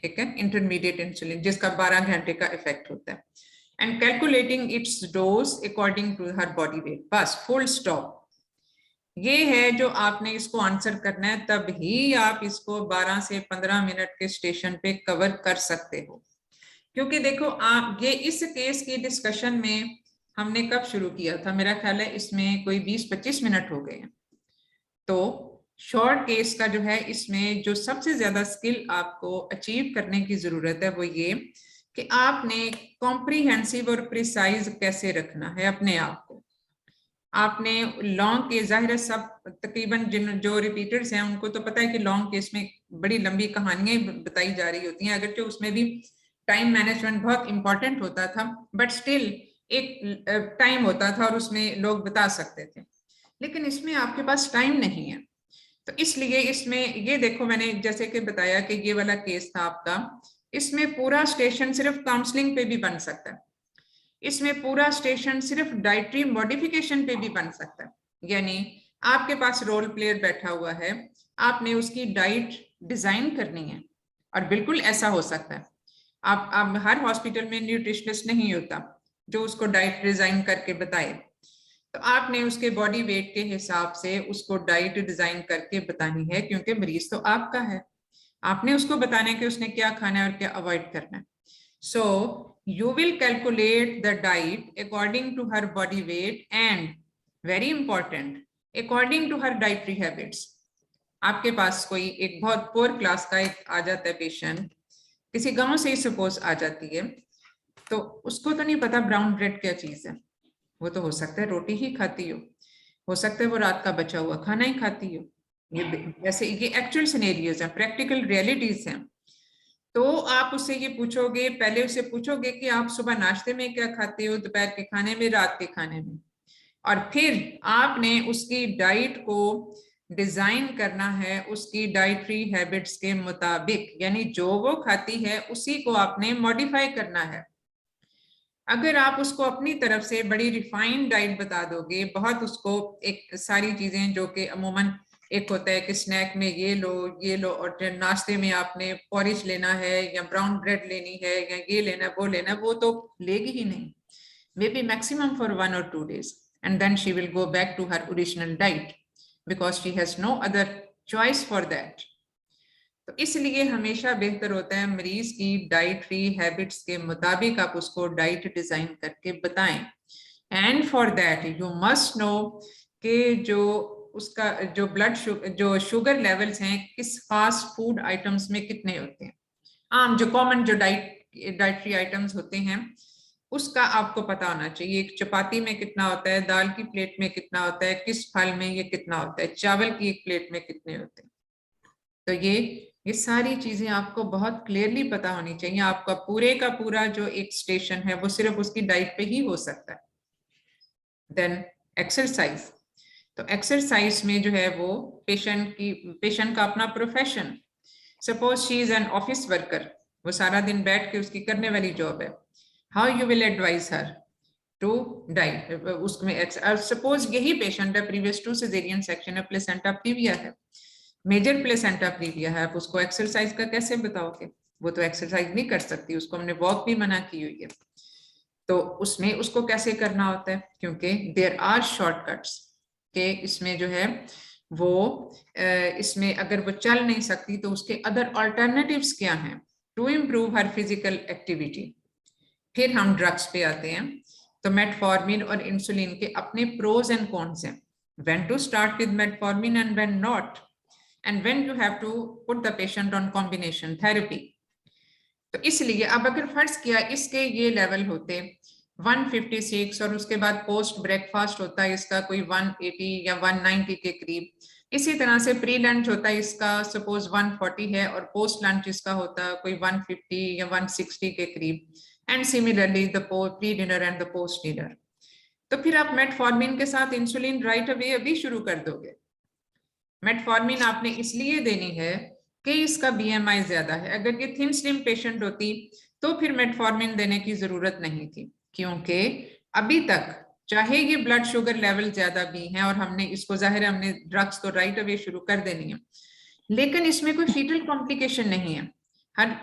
ठीक है, intermediate insulin जिसका 12 घंटे का effect होता है, and calculating its dose according to her body weight, बस full stop. ये है जो आपने इसको आंसर करना है, तब ही आप इसको 12 से 15 मिनट के स्टेशन पे कवर कर सकते हो। क्योंकि देखो आप ये इस केस की डिस्कशन में हमने कब शुरू किया था, मेरा ख्याल है इसमें कोई 20-25 मिनट हो गए हैं। तो शॉर्ट केस का जो है इसमें जो सबसे ज्यादा स्किल आपको अचीव करने की जरूरत है वो ये कि आपने कॉम्प्रिहेंसिव और प्रिसाइज कैसे रखना है अपने आप को। आपने लॉन्ग केस, जाहिर है सब तकरीबन जो रिपीटर्स हैं उनको तो पता है कि लॉन्ग केस में बड़ी लंबी कहानियां बताई जा रही होती हैं, अगरचे उसमें भी टाइम मैनेजमेंट बहुत इंपॉर्टेंट होता था, बट स्टिल एक टाइम होता था और उसमें लोग बता सकते थे, लेकिन इसमें आपके पास टाइम नहीं है। तो इसलिए इसमें ये देखो मैंने जैसे कि बताया कि ये वाला केस था आपका, इसमें पूरा स्टेशन सिर्फ काउंसलिंग पे भी बन सकता है, इसमें पूरा स्टेशन सिर्फ डाइटरी मॉडिफिकेशन पे भी बन सकता है। यानी आपके पास रोल प्लेयर बैठा हुआ है, आपने उसकी डाइट डिजाइन करनी है, और बिल्कुल ऐसा हो सकता है आप हर हॉस्पिटल में न्यूट्रिशनिस्ट नहीं होता जो उसको डाइट डिजाइन करके बताए, तो आपने उसके बॉडी वेट के हिसाब से उसको डाइट डिजाइन करके बतानी है, क्योंकि मरीज तो आपका है, आपने उसको बताना है कि उसने क्या खाना है और क्या अवॉइड करना है। So you will calculate the diet according to her body weight and very important according to her dietary habits. आपके पास कोई एक बहुत पोर क्लास का एक आ जाता है पेशेंट, किसी गांव से ही सपोज आ जाती है, तो उसको तो नहीं पता ब्राउन ब्रेड क्या चीज है, वो तो हो सकता है रोटी ही खाती हो सकता है वो रात का बचा हुआ खाना ही खाती हो। ये वैसे ये एक्चुअल सिनेरियोज हैं, प्रैक्टिकल रियलिटीज हैं। तो आप उससे ये पूछोगे, पहले उससे पूछोगे कि आप सुबह नाश्ते में क्या खाते हो, दोपहर के खाने में, रात के खाने में, और फिर आपने उसकी डाइट को डिजाइन करना है उसकी डाइटरी हैबिट्स के मुताबिक, यानी जो वो खाती है उसी को आपने मॉडिफाई करना है। अगर आप उसको अपनी तरफ से बड़ी रिफाइंड डाइट बता दोगे, बहुत उसको एक सारी चीजें जो कि अमूमन एक होता है कि स्नैक में ये लो और नाश्ते में आपने पॉरिज लेना है या ब्राउन ब्रेड लेनी है या ये लेना वो लेना, वो तो लेगी ही नहीं, may be maximum for 1 or 2 days, and then she will go back to her original diet because she has no other choice for that. तो इसलिए हमेशा बेहतर होता है मरीज की डाइटरी हैबिट्स के मुताबिक आप उसको डाइट डिजाइन करके बताएं, and for that you must know कि जो उसका जो ब्लड जो शुगर लेवल्स हैं किस फास्ट फूड आइटम्स में कितने होते हैं, आम जो कॉमन जो डाइटरी आइटम्स होते हैं उसका आपको पता होना चाहिए। एक चपाती में कितना होता है, दाल की प्लेट में कितना होता है, किस फल में ये कितना होता है, चावल की एक प्लेट में कितने होते हैं। तो ये सारी चीजें आपको बहुत क्लियरली पता होनी चाहिए। आपका पूरे का पूरा जो एक स्टेशन है वो सिर्फ उसकी डाइट पे ही हो सकता है। देन एक्सरसाइज, तो एक्सरसाइज में जो है वो पेशेंट का अपना profession, suppose she is an office worker, वो सारा दिन बैठ के उसकी करने वाली जॉब है, how you will advise her to diet उसमें। सपोज यही पेशेंट है प्रीवियस टू सिजेरियन सेक्शन है, प्लेसेंटा प्रीविया है, मेजर प्लेसेंटा प्रीविया है, आप उसको एक्सरसाइज का कैसे बताओगे, वो तो एक्सरसाइज नहीं कर सकती, उसको हमने वॉक भी मना की हुई है, तो उसमें उसको कैसे करना होता है, क्योंकि देयर आर शॉर्टकट्स के इसमें जो है वो इसमें अगर वो चल नहीं सकती तो उसके अदर अल्टरनेटिव्स क्या हैं to improve her physical activity. फिर हम ड्रग्स पे आते हैं, तो मेटफॉर्मिन और इंसुलिन के अपने प्रोज एंड कॉन्स हैं, when to start with metformin and when not, and when you have to put the patient on combination therapy। तो इसलिए अब अगर फर्ज किया इसके ये लेवल होते 156 और उसके बाद पोस्ट ब्रेकफास्ट होता है इसका कोई 180 या 190 के करीब। इसी तरह से प्री लंच होता है इसका सपोज 140 है और पोस्ट लंच इसका होता है कोई 150 या 160 के करीब, and similarly the pre dinner and the post dinner. तो फिर आप मेटफॉर्मिन के साथ इंसुलिन राइट अवे अभी शुरू कर दोगे। मेटफॉर्मिन आपने इसलिए देनी है कि इसका बीएमआई ज्यादा है। अगर ये थिन स्लिम पेशेंट होती तो फिर मेटफॉर्मिन देने की जरूरत नहीं थी, क्योंकि अभी तक चाहे ये ब्लड शुगर लेवल ज्यादा भी है और हमने इसको जाहिर है हमने ड्रग्स तो राइट अवे शुरू कर देनी है, लेकिन इसमें कोई फीटल कॉम्प्लिकेशन नहीं है। हर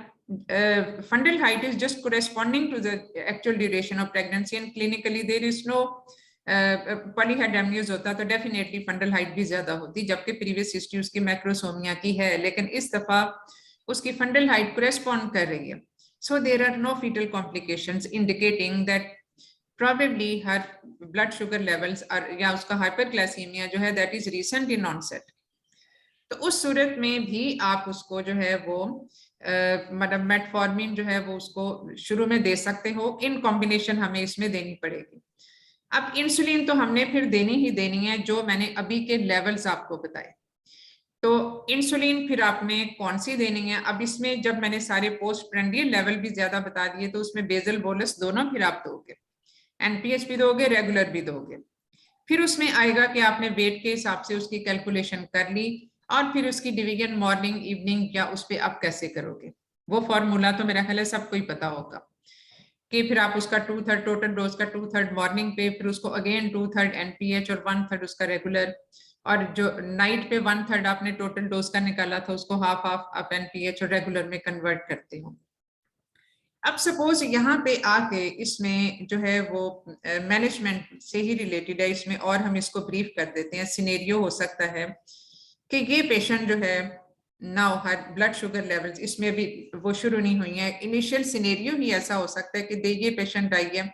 fundal height is just corresponding to the actual duration of pregnancy and clinically there is no polyhydramnios होता तो डेफिनेटली फंडल हाइट भी ज्यादा होती, जबकि प्रीवियस हिस्ट्री उसकी मैक्रोसोमिया की है, लेकिन इस दफा उसकी फंडल हाइट करेस्पॉन्ड कर रही है। So there are no fetal complications indicating that probably her blood sugar levels are या उसका हाइपरग्लाइसीमिया जो है that is recent in onset। तो उस सूरत में भी आप उसको जो है वो मतलब मेटफॉर्मिन जो है वो उसको शुरू में दे सकते हो, इन कॉम्बिनेशन हमें इसमें देनी पड़ेगी। अब इंसुलिन तो हमने फिर देनी ही देनी है जो मैंने अभी के लेवल्स आपको बताए। तो इंसुलिन फिर आपने कौन सी देनी है, अब इसमें जब मैंने सारे पोस्ट प्रेंडियल लेवल भी ज्यादा बता दिए तो उसमें बेजल बोलस दोनों फिर आप दोगे, एनपीएच भी दोगे, रेगुलर भी दोगे। फिर उसमें आएगा कि आपने वेट के हिसाब से उसकी कैलकुलेशन कर ली और फिर उसकी डिवीजन मॉर्निंग इवनिंग या उस पर आप कैसे करोगे, वो फॉर्मूला तो मेरा ख्याल है सबको ही पता होगा कि फिर आप उसका 2/3 टोटल डोज का 2/3 मॉर्निंग पे, फिर उसको अगेन 2/3 एनपीएच और 1/3 उसका रेगुलर, और जो नाइट पे 1/3 आपने टोटल डोज का निकाला था उसको हाफ आप एनपीएच और रेगुलर में कन्वर्ट करते हो। अब सपोज यहाँ पे आके इसमें जो है वो मैनेजमेंट से ही रिलेटेड है इसमें, और हम इसको ब्रीफ कर देते हैं। सिनेरियो हो सकता है कि ये पेशेंट जो है नाउ हर ब्लड शुगर लेवल्स इसमें भी वो शुरू नहीं हुई है, इनिशियल सिनेरियो ही ऐसा हो सकता है कि ये पेशेंट आई है,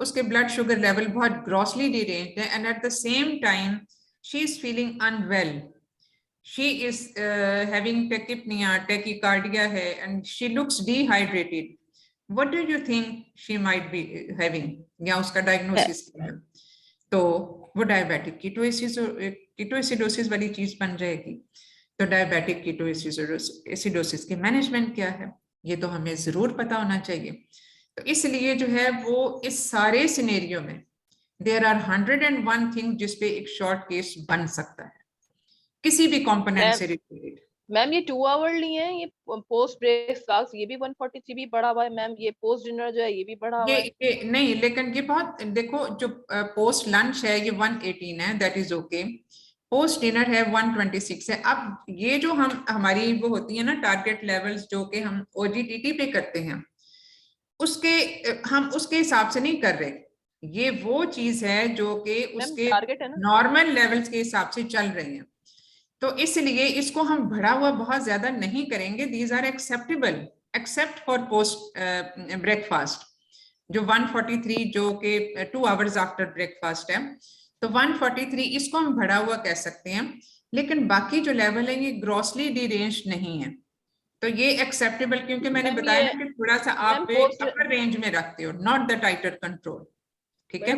उसके ब्लड शुगर लेवल बहुत ग्रॉसली डिरेंज्ड है and at the same time she is feeling unwell, she is having tachypnoea, tachycardia है and she looks dehydrated. What do you think she might be having, या उसका diagnosis क्या है? तो वो diabetic ketoacidosis वाली चीज बन जाएगी। तो डायबिटिक कीटोएसिडोसिस की मैनेजमेंट क्या है ये तो हमें जरूर पता होना चाहिए। तो इसलिए जो है वो इस सारे सिनेरियो में देयर आर 101 थिंग जिसपे एक शॉर्ट केस बन सकता है किसी भी कंपोनेंट से रिलेटेड। मैम ये 2 आवर नहीं है, ये पोस्ट ब्रेकफास्ट ये भी 143 भी बढ़ा हुआ है मैम, ये पोस्ट डिनर जो है ये भी बढ़ा हुआ है। ये नहीं, लेकिन ये बहुत देखो जो पोस्ट लंच है ये 118 है, that is okay. Post dinner है 126 है। अब ये जो हमारी वो होती है ना टारगेट लेवल्स जो कि हम ओजीटीटी पे करते हैं उसके हम उसके हिसाब से नहीं कर रहे, ये वो चीज है जो कि उसके नॉर्मल लेवल्स के हिसाब से चल रही है। तो इसलिए इसको हम बढ़ा हुआ बहुत ज्यादा नहीं करेंगे। These are acceptable except for post breakfast जो 143 जो कि 2 आवर्स आफ्टर ब्रेकफास्ट है, तो 143 इसको हम बढ़ा हुआ कह सकते हैं, लेकिन बाकी जो लेवल है ये ग्रॉसली डिरेंज नहीं है, तो ये एक्सेप्टेबल, क्योंकि मैंने बताया ना कि थोड़ा सा आप अपर रेंज में रखते हो, नॉट द टाइटर कंट्रोल, ठीक है।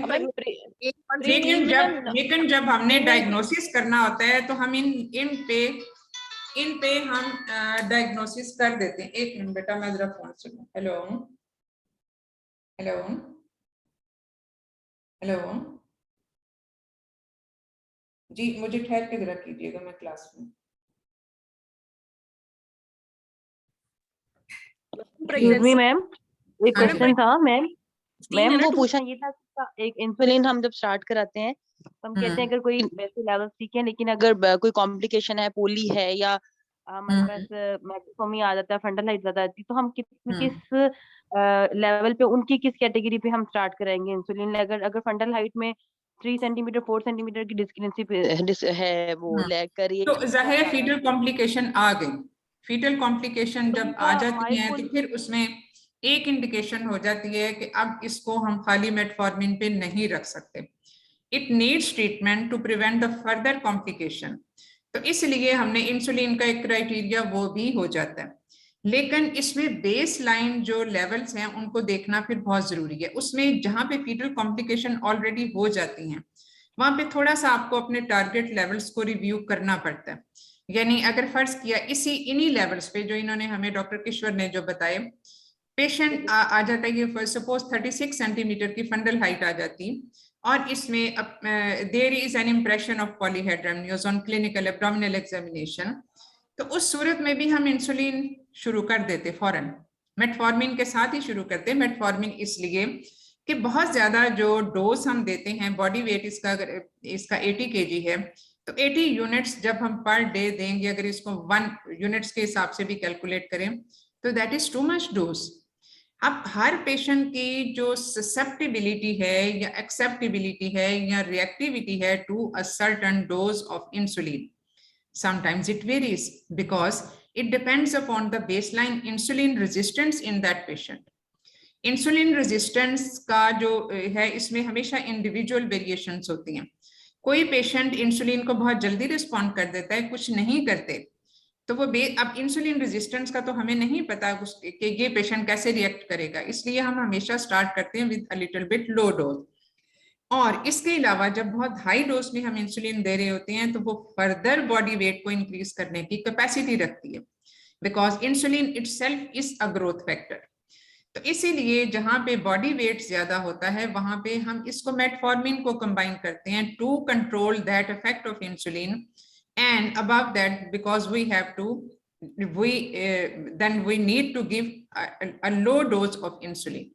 लेकिन जब हमने डायग्नोसिस करना होता है तो हम इन पे हम डायग्नोसिस कर देते हैं। एक मिनट बेटा मैं जरा फोन सुनूं। हेलो हेलो हेलो जी, मुझे ठहर के जरा कीजिएगा, मैं क्लास में। मैम एक क्वेश्चन था मैम वो पूछा ये था एक इंसुलिन हम जब स्टार्ट कराते हैं तो हम कहते हैं अगर कोई वैसे लेवल ठीक है, लेकिन अगर कोई कॉम्प्लिकेशन है, पोली है या हमारे पास मैक्रोसोमिया आ जाता है, फंडल हाइट ज्यादा आती है, तो हम किस लेवल पे उनकी किस कैटेगरी पे हम स्टार्ट कराएंगे इंसुलिन? अगर फंडल हाइट में 3 सेंटीमीटर 4 सेंटीमीटर की डिस्क्रिपेंसी है वो लैग कर रही है, तो जाहिर है फीटल कॉम्प्लिकेशन आ गई। फीटल कॉम्प्लिकेशन जब आ जाती है तो फिर उसमें एक इंडिकेशन हो जाती है कि अब इसको हम खाली मेटफॉर्मिन पे नहीं रख सकते, it needs treatment to prevent the further complication. तो इसलिए हमने इंसुलिन का एक क्राइटेरिया वो भी हो जाता है। लेकिन इसमें बेस लाइन जो लेवल्स हैं उनको देखना फिर बहुत जरूरी है। उसमें जहां पे फीटल कॉम्प्लिकेशन ऑलरेडी हो जाती हैं वहां पे थोड़ा सा आपको अपने टारगेट लेवल्स को रिव्यू करना पड़ता है। यानी अगर फर्ज किया इन्हीं लेवल्स पे जो इन्होंने हमें डॉक्टर किश्वर ने जो बताए, पेशेंट आ जाता है ये सपोज 36 सेंटीमीटर की फंडल हाइट आ जाती और इसमें there is an impression of polyhydramnios on clinical abdominal examination, तो उस सूरत में भी हम इंसुलिन शुरू कर देते फौरन, मेटफॉर्मिन के साथ ही शुरू करते। मेटफॉर्मिन इसलिए कि बहुत ज्यादा जो डोज हम देते हैं, बॉडी वेट इसका 80 kg है, तो 80 यूनिट्स जब हम पर डे देंगे, अगर इसको 1 यूनिट्स के हिसाब से भी कैलकुलेट करें तो that is too much dose. अब हर पेशेंट की जो ससेप्टिबिलिटी है या एक्सेप्टेबिलिटी है या रिएक्टिविटी है to a certain dose of insulin, sometimes it varies because it depends upon the baseline insulin resistance in that patient. Insulin resistance का जो है इसमें हमेशा इंडिविजुअल वेरिएशंस होती हैं। कोई पेशेंट इंसुलिन को बहुत जल्दी रिस्पॉन्ड कर देता है, कुछ नहीं करते, तो वो अब इंसुलिन रेजिस्टेंस का तो हमें नहीं पता कि ये पेशेंट कैसे रिएक्ट करेगा, इसलिए हम हमेशा स्टार्ट करते हैं with a little bit low dose. और इसके अलावा जब बहुत हाई डोज में हम इंसुलिन दे रहे होते हैं तो वो फर्दर बॉडी वेट को इंक्रीज करने की कैपेसिटी रखती है, because insulin itself is a growth factor. तो इसीलिए जहां पे बॉडी वेट ज्यादा होता है वहां पे हम इसको मेटफॉर्मिन को कंबाइन करते हैं to control that effect of insulin, and above that because we have to then we need to give a low dose of insulin।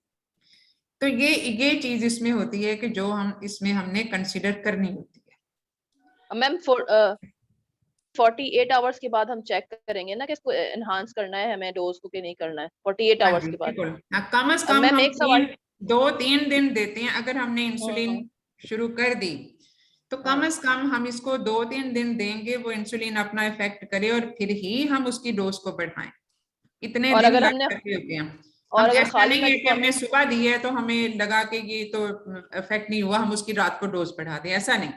तो ये चीज इसमें होती है कि जो हम इसमें हमने कंसीडर करनी होती है। मैम 48 आवर्स के बाद हम चेक करेंगे ना कि इसको एनहांस करना है हमें डोज को कि नहीं करना है 48 आवर्स के बाद। कम से कम मैम हम एक सवाल 2-3 दिन देते हैं। अगर हमने इंसुलिन शुरू कर दी तो कम से कम हम इसको 2-3 दिन देंगे, वो इंसुलिन अपना इफेक्ट करे और फिर ही हम उसकी डोज को बढ़ाएं। इतने और दिन अगर लग हमने सकते होते हैं। और हम अगर ऐसा खाली नहीं है कि हमने सुबह दी है तो हमें लगा कि ये तो इफेक्ट नहीं हुआ, हम उसकी रात को डोज बढ़ा दें, ऐसा नहीं।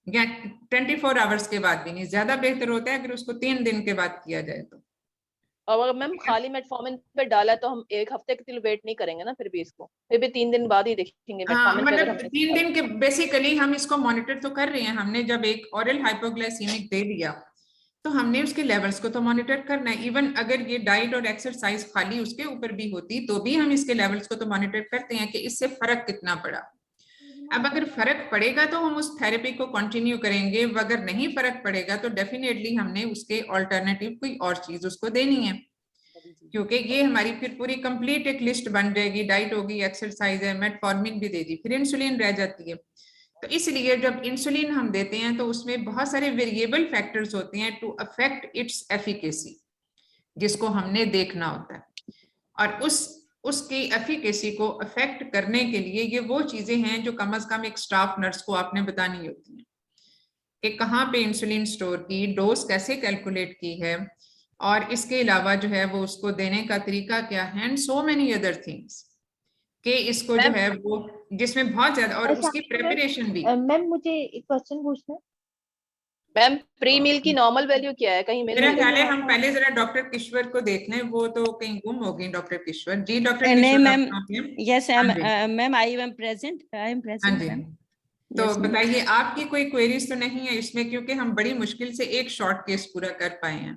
या 24 आवर्स के बाद भी नहीं, ज्यादा बेहतर होता है अगर उसको 3 दिन के बाद किया जाए तो। और अगर मैम खाली मेटफॉर्मिन पे डाला तो हम एक हफ्ते के लिए वेट नहीं करेंगे ना, फिर भी इसको फिर भी 3 दिन बाद ही देखेंगे मेटफॉर्मिन पे। अगर मतलब 3 दिन के बेसिकली हम इसको मॉनिटर तो कर रहे हैं। हमने जब एक ऑरल हाइपोग्लाइसीमिक दे दिया तो हमने उसके लेवल्स को तो मॉनिटर करना है। इवन अगर ये डाइट और एक्सरसाइज खाली उसके ऊपर भी होती तो भी हम इसके लेवल्स को तो मॉनिटर करते हैं कि इससे फर्क कितना पड़ा। अब अगर फर्क पड़ेगा तो हम उस थेरेपी को कंटिन्यू करेंगे, अगर नहीं फर्क पड़ेगा तो डेफिनेटली हमने उसके ऑल्टरनेटिव कोई और चीज उसको देनी है, क्योंकि ये हमारी फिर पूरी कंप्लीट एक लिस्ट बन जाएगी। डाइट होगी, एक्सरसाइज है, मेटफॉर्मिन भी दे दी, फिर इंसुलिन रह जाती है। तो इसलिए जब इंसुलिन हम देते हैं तो उसमें बहुत सारे वेरिएबल फैक्टर्स होते हैं टू अफेक्ट इट्स एफिकेसी, जिसको हमने देखना होता है। और उसकी एफिकेसी को अफेक्ट करने के लिए ये वो चीजें हैं जो कम से कम एक स्टाफ नर्स को आपने बतानी होती हैं कि कहाँ पे इंसुलिन स्टोर की, डोज कैसे कैलकुलेट की है, और इसके अलावा जो है वो उसको देने का तरीका क्या है, and so many other things कि इसको जो है वो जिसमें बहुत ज्यादा, और उसकी प्रेपरेशन भी। मैम मुझे एक क्वेश्चन पूछना है। मैम प्री मील की नॉर्मल वैल्यू क्या है? कहीं मेरा ख्याल है हम पहले जरा डॉक्टर किश्वर को देख लें, वो तो कहीं गुम हो गई। डॉक्टर किश्वर जी, डॉक्टर नहीं किश्वर मैम, आप हैं? यस हाँ जी, ma'am I am present, I am हाँ प्रेजेंट जी। मैम। तो Yes, ma'am. बताइए आपकी कोई क्वेरीज तो नहीं है इसमें, क्योंकि हम बड़ी मुश्किल से एक शॉर्ट केस पूरा कर पाए हैं।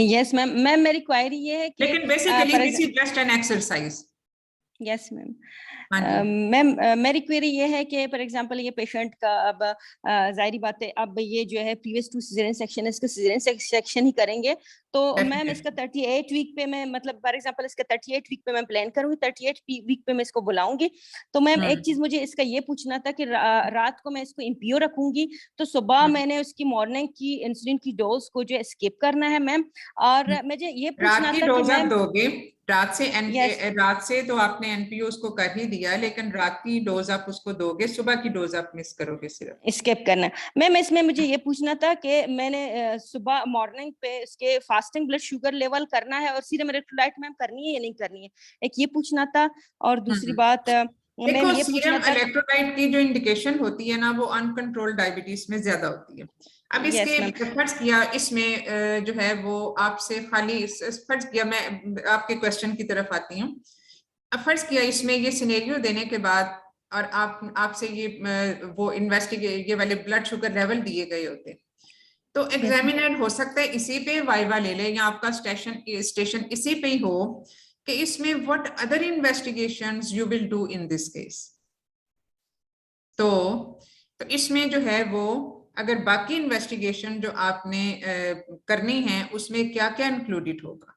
यस मैम, मैम मेरी क्वेरी ये है कि लेकिन basically this is just an exercise. Yes ma'am, हाँ जी। मैम मेरी क्वेरी ये है कि फॉर एग्जांपल ये पेशेंट का अब जाहिर बात है अब ये जो है प्रीवियस टू सिजेरियन सेक्शन है, इसका सिजेरियन सेक्शन ही करेंगे तो मैम इसका 38 वीक पे मैं मतलब फॉर एग्जांपल इसका 38 वीक पे मैं प्लान करूंगी, 38 वीक पे मैं इसको बुलाऊंगी। तो मैम एक चीज मुझे इसका ये पूछना था कि रात को मैं इसको इम्पियो रखूंगी तो सुबह मैंने उसकी मॉर्निंग की इंसुलिन की डोज को जो है स्किप करना है मैम। और मुझे ये पूछना था कि मैम दोगे रात से तो आपने एनपीओ को कर ही दिया, लेकिन रात की डोज आप उसको दोगे, सुबह की डोज आप मिस करोगे, सिर्फ स्किप करना। मैम इसमें मुझे ये पूछना था कि मैंने सुबह मॉर्निंग पे इसके फास्टिंग ब्लड शुगर लेवल करना है और सीरम इलेक्ट्रोलाइट मैम करनी है या नहीं करनी है, एक ये पूछना था। और दूसरी बात देखो मैम ये पूछना सीरम था। इलेक्ट्रोलाइट की जो इंडिकेशन होती है ना वो अनकंट्रोल्ड डायबिटीज में ज्यादा होती है। अब Yes, इसके ma'am. फर्ज किया इसमें जो है वो आपसे खाली फर्ज किया, मैं आपके क्वेश्चन की तरफ आती हूँ। अब फर्ज किया इसमें ये सिनेरियो देने के बाद और आपसे ये वो इन्वेस्टिगेट ये वाले ब्लड शुगर लेवल दिए गए होते, तो एग्जामिनर हो सकता है इसी पे वाइवा ले ले या आपका स्टेशन इसी पे ही हो कि इसमें what other investigations you will do in this case. तो इसमें जो है वो अगर बाकी इन्वेस्टिगेशन जो आपने करनी है उसमें क्या क्या इंक्लूडेड होगा?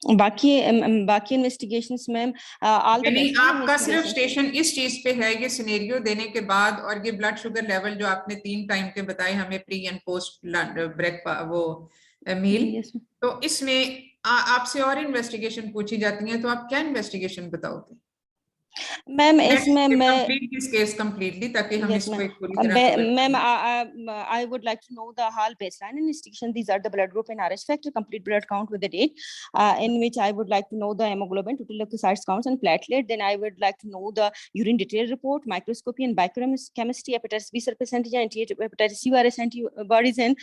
बाकी बाकी इन्वेस्टिगेशंस मैम ऑल द यानी बेस्ट आपका सिर्फ स्टेशन इस चीज पे है ये सिनेरियो देने के बाद, और ये ब्लड शुगर लेवल जो आपने 3 टाइम के बताए हमें प्री एंड पोस्ट ब्रेक वो मील, तो इसमें आपसे और इन्वेस्टिगेशन पूछी जाती है, तो आप क्या इन्वेस्टिगेशन बताओगे मैम? इसमें मैं कंप्लीट दिस केस कंप्लीटली ताकि हम Yes, इसको ma'am. एक पूरी तरह cover Ma'am, करें। I would like to know the whole baseline investigation. These are the blood group and RH factor, complete blood count with the date, in which I would like to know the hemoglobin, total leukocytes counts, and platelet. Then I would like to know the urine detail report, microscopy and biochemistry, hepatitis B percentage, hepatitis C virus antibodies, and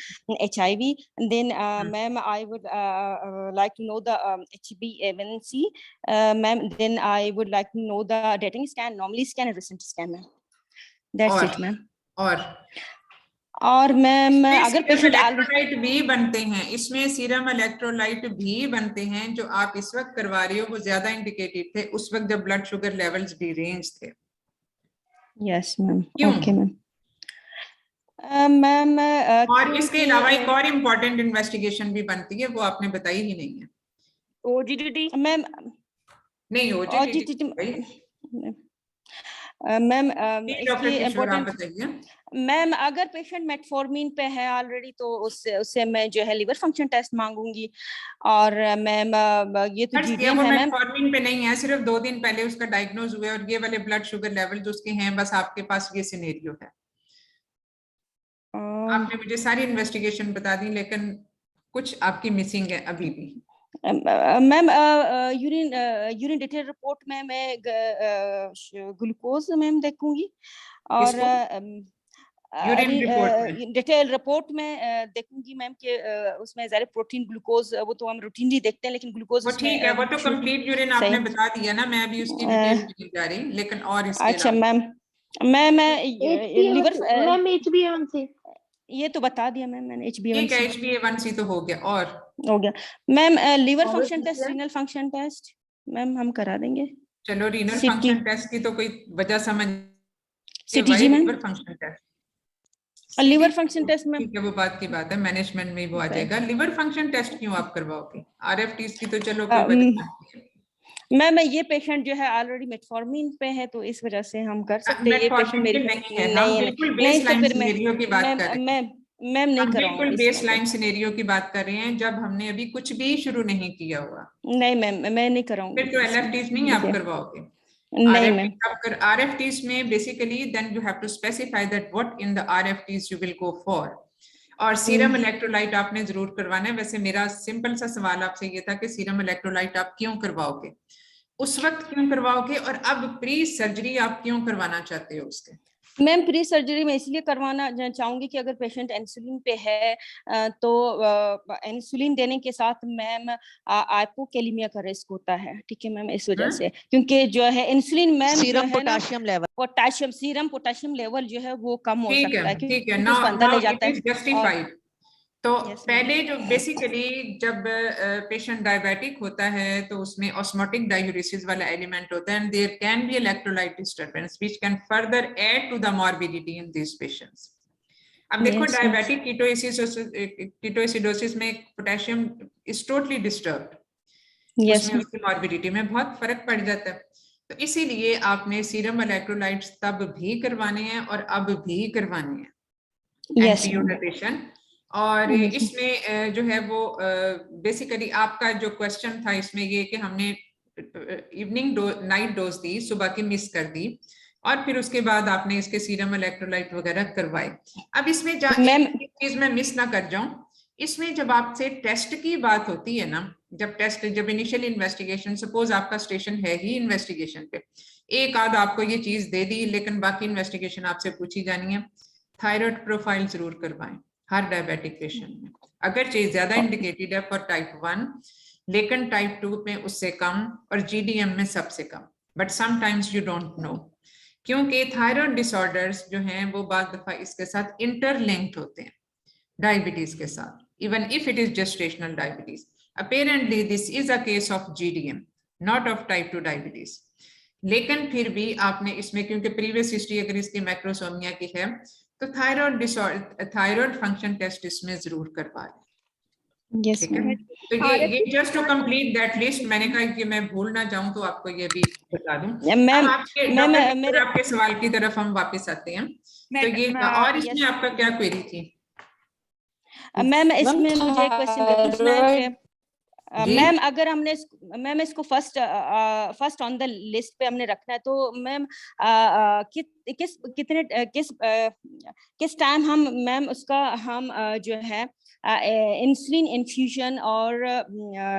HIV. And then, ma'am, I would like to know the HbA1c, ma'am. Then I would like to know the dating scan, anomaly scan, and recent scan, ma'am. That's it, ma'am. और ma'am अगर patient electrolyte भी बनते हैं, इसमें serum electrolyte भी बनते हैं जो आप इस वक्त करवा रहे हो वो ज्यादा इंडिकेटेड थे उस वक्त जब ब्लड शुगर लेवल्स डिरेंज थे। Yes ma'am. क्यों? Okay ma'am. मैम और इसके अलावा एक और इम्पोर्टेंट इन्वेस्टिगेशन भी बनती है वो आपने बताई ही नहीं है। ओजीडीटी मैम? नहीं ओजीडीटी मैम इसकी इम्पोर्टेंट मैम अगर पेशेंट मेटफॉर्मिन पे है ऑलरेडी तो उससे मैं जो है लिवर फंक्शन टेस्ट मांगूंगी। और मैम ये तो जीडीएम है मैम, मेटफॉर्मिन पे नहीं है, सिर्फ 2 दिन पहले उसका डायग्नोज हुआ और ये वाले ब्लड शुगर लेवल जो उसके हैं बस आपके पास ये सिनेरियो है। आपने मुझे सारी इन्वेस्टिगेशन बता दी लेकिन कुछ आपकी मिसिंग है अभी भी। मैम यूरिन डिटेल रिपोर्ट में मैं ग्लूकोज मैम देखूंगी और डिटेल रिपोर्ट में देखूंगी मैम कि उसमें ज़्यादा प्रोटीन ग्लूकोज वो तो हम रूटीनली देखते हैं लेकिन ग्लूकोज ठीक है वो तो कंप्लीट यूरिन आपने बता दिया ना, मैं अभी उसकी डिटेल नहीं जा रही लेकिन और इसके अच्छा मैम लिवर मैम HbA1c ये तो बता दिया मैम मैंने HbA1c तो हो गया और हो गया ma'am. Liver function test, renal function test ma'am हम करा देंगे। चलो रीनल फंक्शन टेस्ट की तो कोई वजह समझ CTG ma'am, liver function test liver function test ma'am ठीक है वो बात की बात है, मैनेजमेंट में वो आ जाएगा। लिवर फंक्शन टेस्ट क्यों आप करवाओगे? RFTs की तो चलो कोई वजह नहीं है मैम। ये पेशेंट जो है ऑलरेडी मेटफॉर्मिन पे है तो इस वजह से हम कर सकते हैं। ये पेशेंट मेरी नहीं है, हम बिल्कुल बेसलाइन सिनेरियो की बात कर रहे हैं मैम नहीं कर रहा हूं, बिल्कुल बेसलाइन सिनेरियो की बात कर रहे हैं जब हमने अभी कुछ भी शुरू नहीं किया हुआ। नहीं मैम मैं नहीं कर रहा हूं। फिर तो LFTs नहीं आप करवाओगे? नहीं मैम। RFTs में basically then you have to specify that what in the RFTs you will go for. और सीरम इलेक्ट्रोलाइट आपने जरूर करवाना है। वैसे मेरा सिंपल सा सवाल आपसे ये था कि सीरम इलेक्ट्रोलाइट आप क्यों करवाओगे, उस वक्त क्यों करवाओगे और अब प्री सर्जरी आप क्यों करवाना चाहते हो उसके? मैम प्री सर्जरी में इसलिए करवाना चाहूंगी कि अगर पेशेंट इंसुलिन पे है तो इंसुलिन देने के साथ मैम हाइपोकैलेमिया का रिस्क होता है। ठीक है मैम, इस वजह से क्योंकि जो है insulin ma'am serum potassium level serum potassium level जो है वो कम हो सकता है ठीक है ना, अंदर ले जाता है जस्टिफाइड। तो पहले जो बेसिकली जब पेशेंट डायबिटिक होता है तो उसमें ऑस्मोटिक डाययूरेसिस वाला एलिमेंट होता है and there can be electrolyte disturbance which can further add to the morbidity in this patients. अब देखो डायबिटिक कीटोएसिडोसिस में पोटेशियम इज टोटली डिस्टर्ब्ड, उसमें उसकी मॉर्बिडिटी में बहुत फर्क पड़ जाता है। तो इसीलिए आपने सीरम इलेक्ट्रोलाइट्स तब भी करवाने हैं और अब भी करवाने हैं एंटीयोडेशन। और इसमें जो है वो बेसिकली आपका जो क्वेश्चन था इसमें ये कि हमने इवनिंग नाइट डोज दी, सुबह की मिस कर दी और फिर उसके बाद आपने इसके सीरम इलेक्ट्रोलाइट वगैरह करवाए। अब इसमें एक चीज मैं मिस ना कर जाऊं, इसमें जब आपसे टेस्ट की बात होती है ना, जब इनिशियल इन्वेस्टिगेशन, सपोज आपका स्टेशन है ही इन्वेस्टिगेशन पे, एक आध आपको ये चीज दे दी, लेकिन बाकी इन्वेस्टिगेशन आपसे पूछी जानी है। थायराइड प्रोफाइल जरूर करवाएं हर डायबिटिक पेशेंट में, अगर चीज ज्यादा इंडिकेटेड है फॉर टाइप 1, लेकिन टाइप 2 में उससे कम और जीडीएम में सबसे कम, but sometimes you don't know, क्योंकि थायराइड डिसऑर्डर्स जो हैं वो बार दफा इसके साथ इंटरलिंक्ड होते हैं डायबिटीज के साथ, even if it is gestational diabetes. Apparently this is a case of GDM, not of type 2 diabetes. लेकिन फिर भी आपने इसमें, क्योंकि प्रीवियस हिस्ट्री अगर इसकी मैक्रोसोमिया की है, तो थायराइड फंक्शन टेस्ट इसमें जरूर करवा लें। Yes, ठीक है, ma'am. तो ये just to complete that list, मैंने कहा कि मैं भूल ना जाऊं तो आपको ये भी बता दूं। मैम, अब आपके मैम, डॉक्टर मेरे आपके सवाल की तरफ हम वापस आते हैं। तो ये और इसमें yes, आपका क्या क्वेरी थी? मैम इसमें मुझे एक क्वेश्चन पूछना है कि जी? मैम अगर हमने मैम इसको फर्स्ट ऑन द लिस्ट पे हमने रखना है, तो मैम किस टाइम हम मैम उसका हम जो है इंसुलिन इन्फ्यूजन और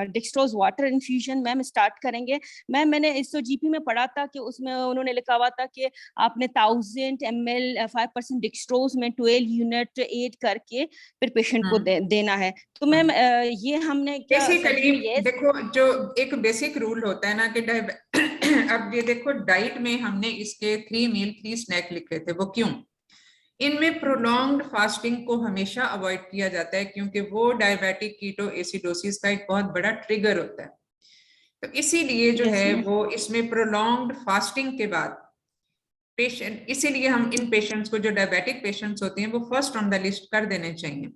डिक्सट्रोज वाटर इन्फ्यूजन मैम स्टार्ट करेंगे? मैम मैंने इस जीपी में पढ़ा था कि उसमें उन्होंने लिखा हुआ था कि आपने 1000 ml 5% डिक्सट्रोज में 12 यूनिट ऐड करके फिर पेशेंट को देना है। तो मैम ये हमने क्या बेसिकली देखो, जो एक बेसिक रूल होता है ना कि अब ये देखो, डाइट में हमने इसके 3 मील 3 स्नैक लिखे थे, वो क्यों? इनमें प्रोलॉन्ग्ड फास्टिंग को हमेशा अवॉइड किया जाता है, क्योंकि वो डायबिटिक कीटो एसिडोसिस का एक बहुत बड़ा ट्रिगर होता है। तो इसीलिए जो है वो इसमें प्रोलॉन्ग्ड फास्टिंग के बाद पेशेंट, इसीलिए हम इन पेशेंट्स को, जो डायबिटिक पेशेंट्स होते हैं, वो फर्स्ट ऑन द लिस्ट कर देने चाहिए।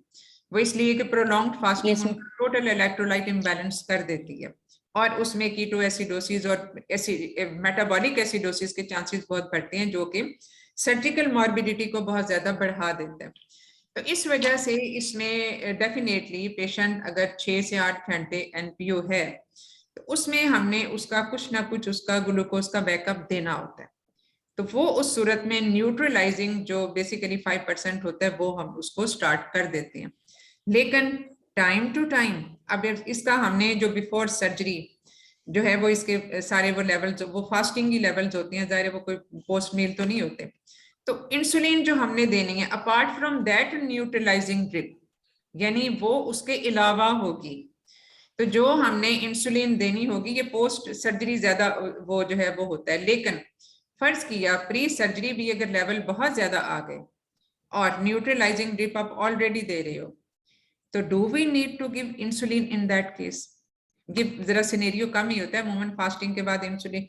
वो इसलिए कि प्रोलॉन्ग्ड फास्टिंग उनका टोटल इलेक्ट्रोलाइट इम्बैलेंस कर देती है, और उसमें कीटो एसिडोसिस और मेटाबॉलिक एसिडोसिस के चांसेस बहुत बढ़ते हैं, जो कि सर्जिकल मॉर्बिडिटी को बहुत ज्यादा बढ़ा देते हैं। तो इस वजह से इसमें डेफिनेटली पेशेंट अगर 6 से 8 घंटे एनपीओ है, तो उसमें हमने उसका कुछ ना कुछ उसका ग्लूकोज का बैकअप देना होता है। तो वो उस सूरत में न्यूट्रलाइजिंग जो बेसिकली 5% होता है, वो हम उसको स्टार्ट कर देते हैं। लेकिन टाइम टू टाइम, अब इसका हमने जो बिफोर सर्जरी जो है वो इसके सारे वो लेवल्स, वो फास्टिंग की लेवल्स होती हैं, जाहिर है वो कोई पोस्ट मील तो नहीं होते। तो इंसुलिन जो हमने देनी है apart from that neutralising drip, यानी वो उसके अलावा होगी। तो जो हमने इंसुलिन देनी होगी, ये पोस्ट सर्जरी ज्यादा वो जो है वो होता है। लेकिन फर्ज किया प्री सर्जरी भी अगर लेवल बहुत ज्यादा आ गए और न्यूट्रलाइजिंग ड्रिप आप ऑलरेडी दे रहे हो, तो do we need to give insulin in that case? Give जरा सिनेरियो कम ही होता है, मोमेंट फास्टिंग के बाद इंसुलिन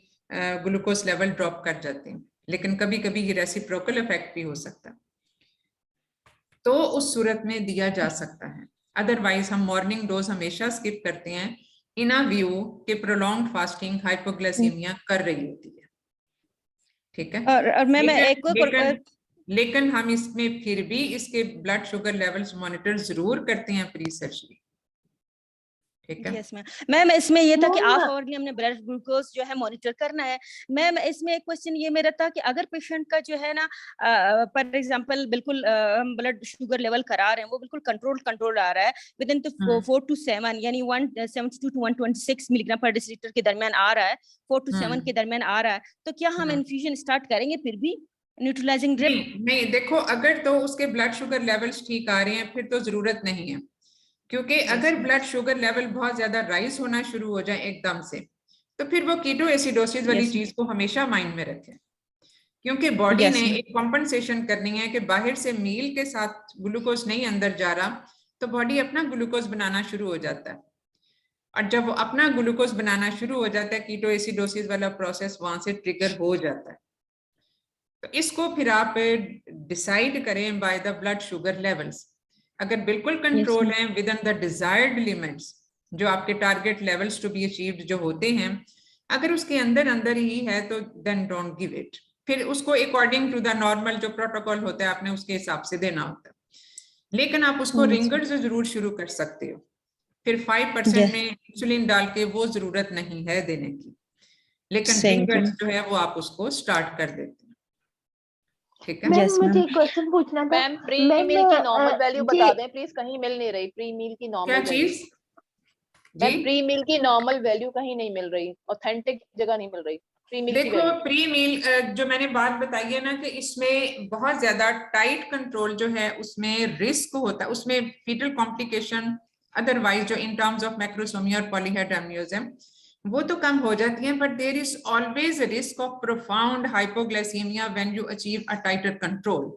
ग्लूकोज लेवल ड्रॉप कर जाते हैं, लेकिन कभी कभी ये रेसिप्रोकल इफेक्ट भी हो सकता है, तो उस सूरत में दिया जा सकता है। अदरवाइज हम मॉर्निंग डोज हमेशा स्किप करते हैं इन अ व्यू के प्रोलॉन्ग्ड फास्टिंग हाइपोग्लाइसीमिया कर रही होती है। ठीक है, और मैं लेकिन हम इसमें फिर भी इसके ब्लड शुगर लेवल्स मॉनिटर जरूर करते हैं प्री सर्जरी। ठीक है, यस मैम इसमें ये था कि आप आवरली हमने ब्लड ग्लूकोज जो है मॉनिटर करना है। मैम इसमें एक क्वेश्चन ये मेरा था कि अगर पेशेंट का जो है ना फॉर एग्जांपल बिल्कुल हम ब्लड शुगर लेवल करा रहे हैं, वो बिल्कुल कंट्रोल आ रहा है विद इन 4 to 7 यानी 172 to 126 मिलीग्राम पर डेसीलीटर के दरमियान आ रहा है, 4 to 7 के दरमियान आ रहा है, तो क्या हम इन्फ्यूजन स्टार्ट करेंगे फिर भी न्यूट्रलाइजिंग ड्रिप? नहीं देखो, अगर तो उसके ब्लड शुगर लेवल्स ठीक आ रहे हैं फिर तो जरूरत नहीं है, क्योंकि अगर ब्लड शुगर लेवल बहुत ज्यादा राइज होना शुरू हो जाए एकदम से, तो फिर वो कीटो एसिडोसिस वाली चीज को हमेशा माइंड में रखें, क्योंकि बॉडी ने एक कॉम्पनसेशन करनी है कि बाहर से मील के साथ ग्लूकोज नहीं अंदर जा रहा, तो बॉडी अपना ग्लूकोज बनाना शुरू हो जाता है, और जब वो अपना ग्लूकोज बनाना शुरू हो जाता है, कीटो एसिडोसिस वाला प्रोसेस वहां से ट्रिगर हो जाता है। तो इसको फिर आप डिसाइड करें by the blood sugar levels. अगर बिल्कुल कंट्रोल है with in the desired limits, जो आपके target levels to be achieved जो होते हैं, अगर उसके अंदर ही है तो देन डोंट गिव इट। फिर उसको अकॉर्डिंग टू द नॉर्मल जो प्रोटोकॉल होता है आपने उसके हिसाब से देना होता है। लेकिन आप उसको रिंगर्स से जरूर शुरू कर सकते हो, फिर 5% में इंसुलिन डाल के वो जरूरत नहीं है देने की, लेकिन रिंगर्स जो है वो आप उसको स्टार्ट कर देते हैं। ठीक है मैम मुझे एक क्वेश्चन पूछना था। मैम प्री मील की नॉर्मल वैल्यू बता दें प्लीज, कहीं मिल नहीं रही प्री मील की नॉर्मल क्या चीज? मैम प्री मील की नॉर्मल वैल्यू कहीं नहीं मिल रही, ऑथेंटिक जगह नहीं मिल रही। प्री मील की देखो वैल्यू। प्री मील जो मैंने बात बताई है ना कि इसमें बहुत ज्यादा टाइट कंट्रोल जो है उसमें रिस्क होता है, उसमें फीटल कॉम्प्लिकेशन अदरवाइज जो इन टर्म्स ऑफ मैक्रोसोमिया और पॉलीहेड्रामियोसिस वो तो कम हो जाती हैं, but there is always risk of profound hypoglycaemia when you achieve a tighter control.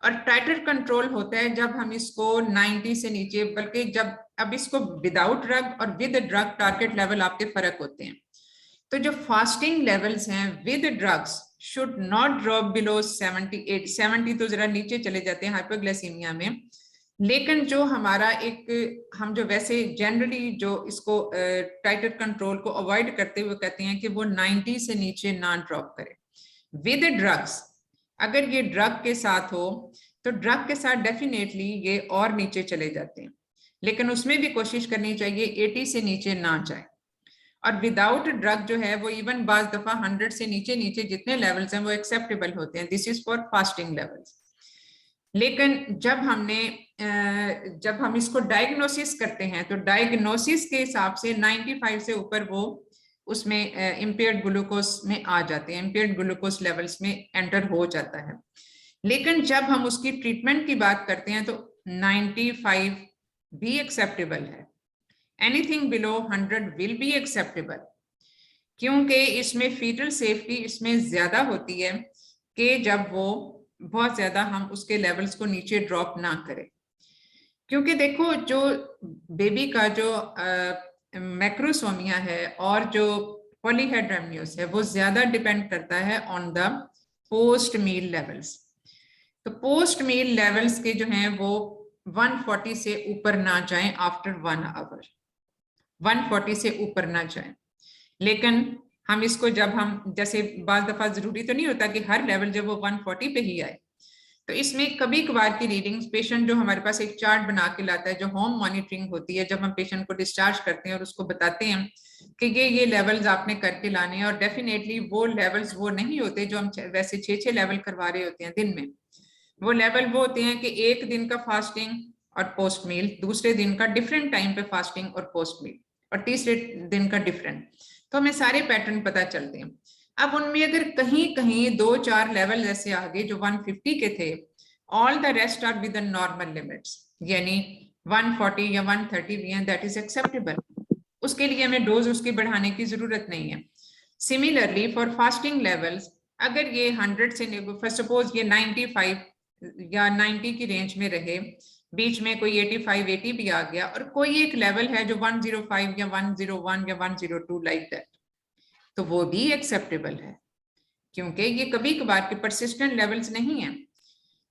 और टाइटर कंट्रोल होता है जब हम इसको 90 से नीचे, बल्कि जब अब इसको विदाउट ड्रग और विद ड्रग टारगेट लेवल आपके फर्क होते हैं। तो जो फास्टिंग लेवल्स हैं with drugs should not drop below 78, 70 तो जरा नीचे चले जाते हैं हाइपोग्लाइसीमिया में। लेकिन जो हमारा एक हम जो वैसे जनरली जो इसको टाइटर कंट्रोल को अवॉइड करते हुए कहते हैं कि वो 90 से नीचे ना ड्रॉप करे विद ड्रग्स। अगर ये ड्रग के साथ हो तो ड्रग के साथ डेफिनेटली ये और नीचे चले जाते हैं, लेकिन उसमें भी कोशिश करनी चाहिए 80 से नीचे ना जाए। और विदाउट ड्रग जो है वो इवन बाज दफा 100 से नीचे नीचे जितने लेवल्स हैं वो एक्सेप्टेबल होते हैं। This is for fasting levels. लेकिन जब हम इसको डायग्नोसिस करते हैं तो डायग्नोसिस के हिसाब से 95 से ऊपर वो उसमें इम्पेयर्ड ग्लूकोज में आ जाते हैं, इम्पेयर्ड ग्लूकोज लेवल्स में एंटर हो जाता है। लेकिन जब हम उसकी ट्रीटमेंट की बात करते हैं तो 95 भी एक्सेप्टेबल है, anything below 100 will be acceptable, क्योंकि इसमें फीटल सेफ्टी इसमें ज्यादा होती है कि जब वो बहुत ज्यादा हम उसके लेवल्स को नीचे ड्रॉप ना करें। क्योंकि देखो जो बेबी का जो मैक्रोसोमिया है और जो पॉलीहेड्रामियोसिस है वो ज्यादा डिपेंड करता है on the post meal levels. तो पोस्ट मील लेवल्स के जो हैं वो 140 से ऊपर ना जाएं आफ्टर 1 आवर, 140 से ऊपर ना जाएं। लेकिन हम इसको जब हम जैसे बाज दफा जरूरी तो नहीं होता कि हर लेवल जब वो 140 पे ही आए, तो इसमें कभी कभार की रीडिंग्स पेशेंट जो हमारे पास एक चार्ट बना के लाता है जो होम मॉनिटरिंग होती है, जब हम पेशेंट को डिस्चार्ज करते हैं और उसको बताते हैं कि ये लेवल्स आपने करके लाने हैं, और डेफिनेटली वो लेवल्स वो नहीं होते जो हम वैसे 6 लेवल करवा रहे होते हैं दिन में। वो लेवल वो होते हैं कि एक दिन का फास्टिंग और पोस्ट मील, दूसरे दिन का डिफरेंट टाइम पे फास्टिंग और पोस्ट मील, और तीसरे दिन का डिफरेंट। तो हमें सारे पैटर्न पता चलते हैं। अब उनमें अगर कहीं कहीं 2-4 लेवल ऐसे आ गए जो 150 के थे, all the rest are with the normal limits, यानी 140 या 130 भी हैं, दैट इज एक्सेप्टेबल। उसके लिए हमें डोज उसकी बढ़ाने की जरूरत नहीं है। सिमिलरली फॉर फास्टिंग लेवल्स, अगर ये 100 से फर्स्ट सपोज ये 95 या 90 की रेंज में रहे, बीच में कोई 85-80 भी आ गया, और कोई एक लेवल है जो 105 या 101 या 102 लाइक दैट, तो वो भी एक्सेप्टेबल है, क्योंकि ये कभी कभार के परसिस्टेंट लेवल्स नहीं है।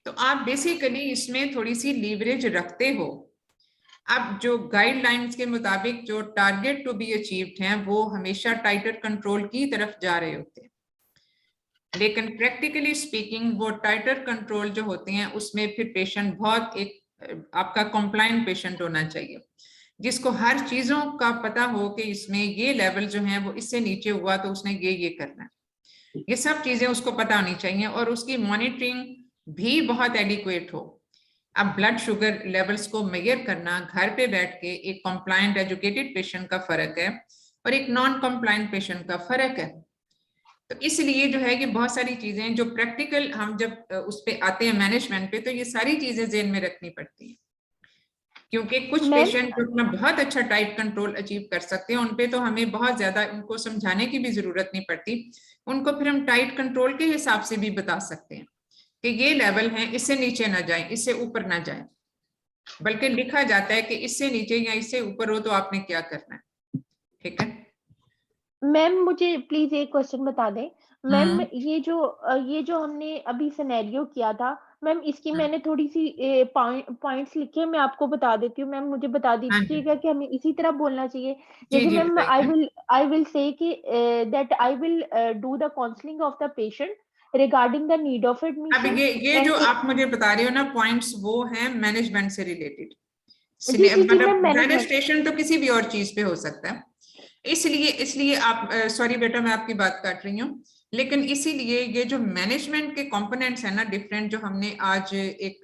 तो आप बेसिकली इसमें थोड़ी सी लीवरेज रखते हो। अब जो गाइडलाइंस के मुताबिक जो टारगेट टू बी अचीव्ड हैं वो हमेशा टाइटर कंट्रोल की तरफ जा रहे होते हैं, लेकिन प्रैक्टिकली स्पीकिंग वो टाइटर कंट्रोल जो होते हैं उसमें फिर पेशेंट बहुत एक आपका कॉम्प्लायंट पेशेंट होना चाहिए, जिसको हर चीजों का पता हो कि इसमें ये लेवल जो है वो इससे नीचे हुआ तो उसने ये करना है। ये सब चीजें उसको पता होनी चाहिए, और उसकी मॉनिटरिंग भी बहुत एडिक्वेट हो। अब ब्लड शुगर लेवल्स को मेजर करना घर पे बैठ के एक कॉम्प्लायंट एजुकेटेड पेशेंट का फर्क है और एक नॉन कॉम्प्लायंट पेशेंट का फर्क है। तो इसलिए जो है कि बहुत सारी चीजें जो प्रैक्टिकल हम जब उस पे आते हैं मैनेजमेंट पे, तो ये सारी चीजें ज़हन में रखनी पड़ती है, क्योंकि कुछ पेशेंट जो अपना बहुत अच्छा टाइट कंट्रोल अचीव कर सकते हैं उन पे तो हमें बहुत ज्यादा उनको समझाने की भी जरूरत नहीं पड़ती। उनको फिर हम टाइट कंट्रोल के हिसाब से भी बता सकते हैं कि ये लेवल है, इससे नीचे ना जाए, इससे ऊपर ना जाए, बल्कि लिखा जाता है कि इससे नीचे या इससे ऊपर हो तो आपने क्या करना है। ठीक है मैम, मुझे प्लीज एक क्वेश्चन बता दें। मैम, ये जो हमने अभी सिनेरियो किया था मैम, इसकी मैंने थोड़ी सी पॉइंट्स लिखे, मैं आपको बता देती हूँ। मैम मुझे बता दीजिएगा कि हमें इसी तरह बोलना चाहिए। जैसे मैम आई विल से कि that I will do the counselling of the patient regarding the need of admission. अब ये जो आप मुझे बता रही हो ना पॉइंट्स, वो हैं मैनेजमेंट से रिलेटेड। मतलब रजिस्ट्रेशन तो किसी भी और चीज पे हो सकता है, इसलिए आप सॉरी बेटा मैं आपकी बात काट रही हूँ, लेकिन इसीलिए ये जो मैनेजमेंट के कंपोनेंट्स है ना डिफरेंट, जो हमने आज एक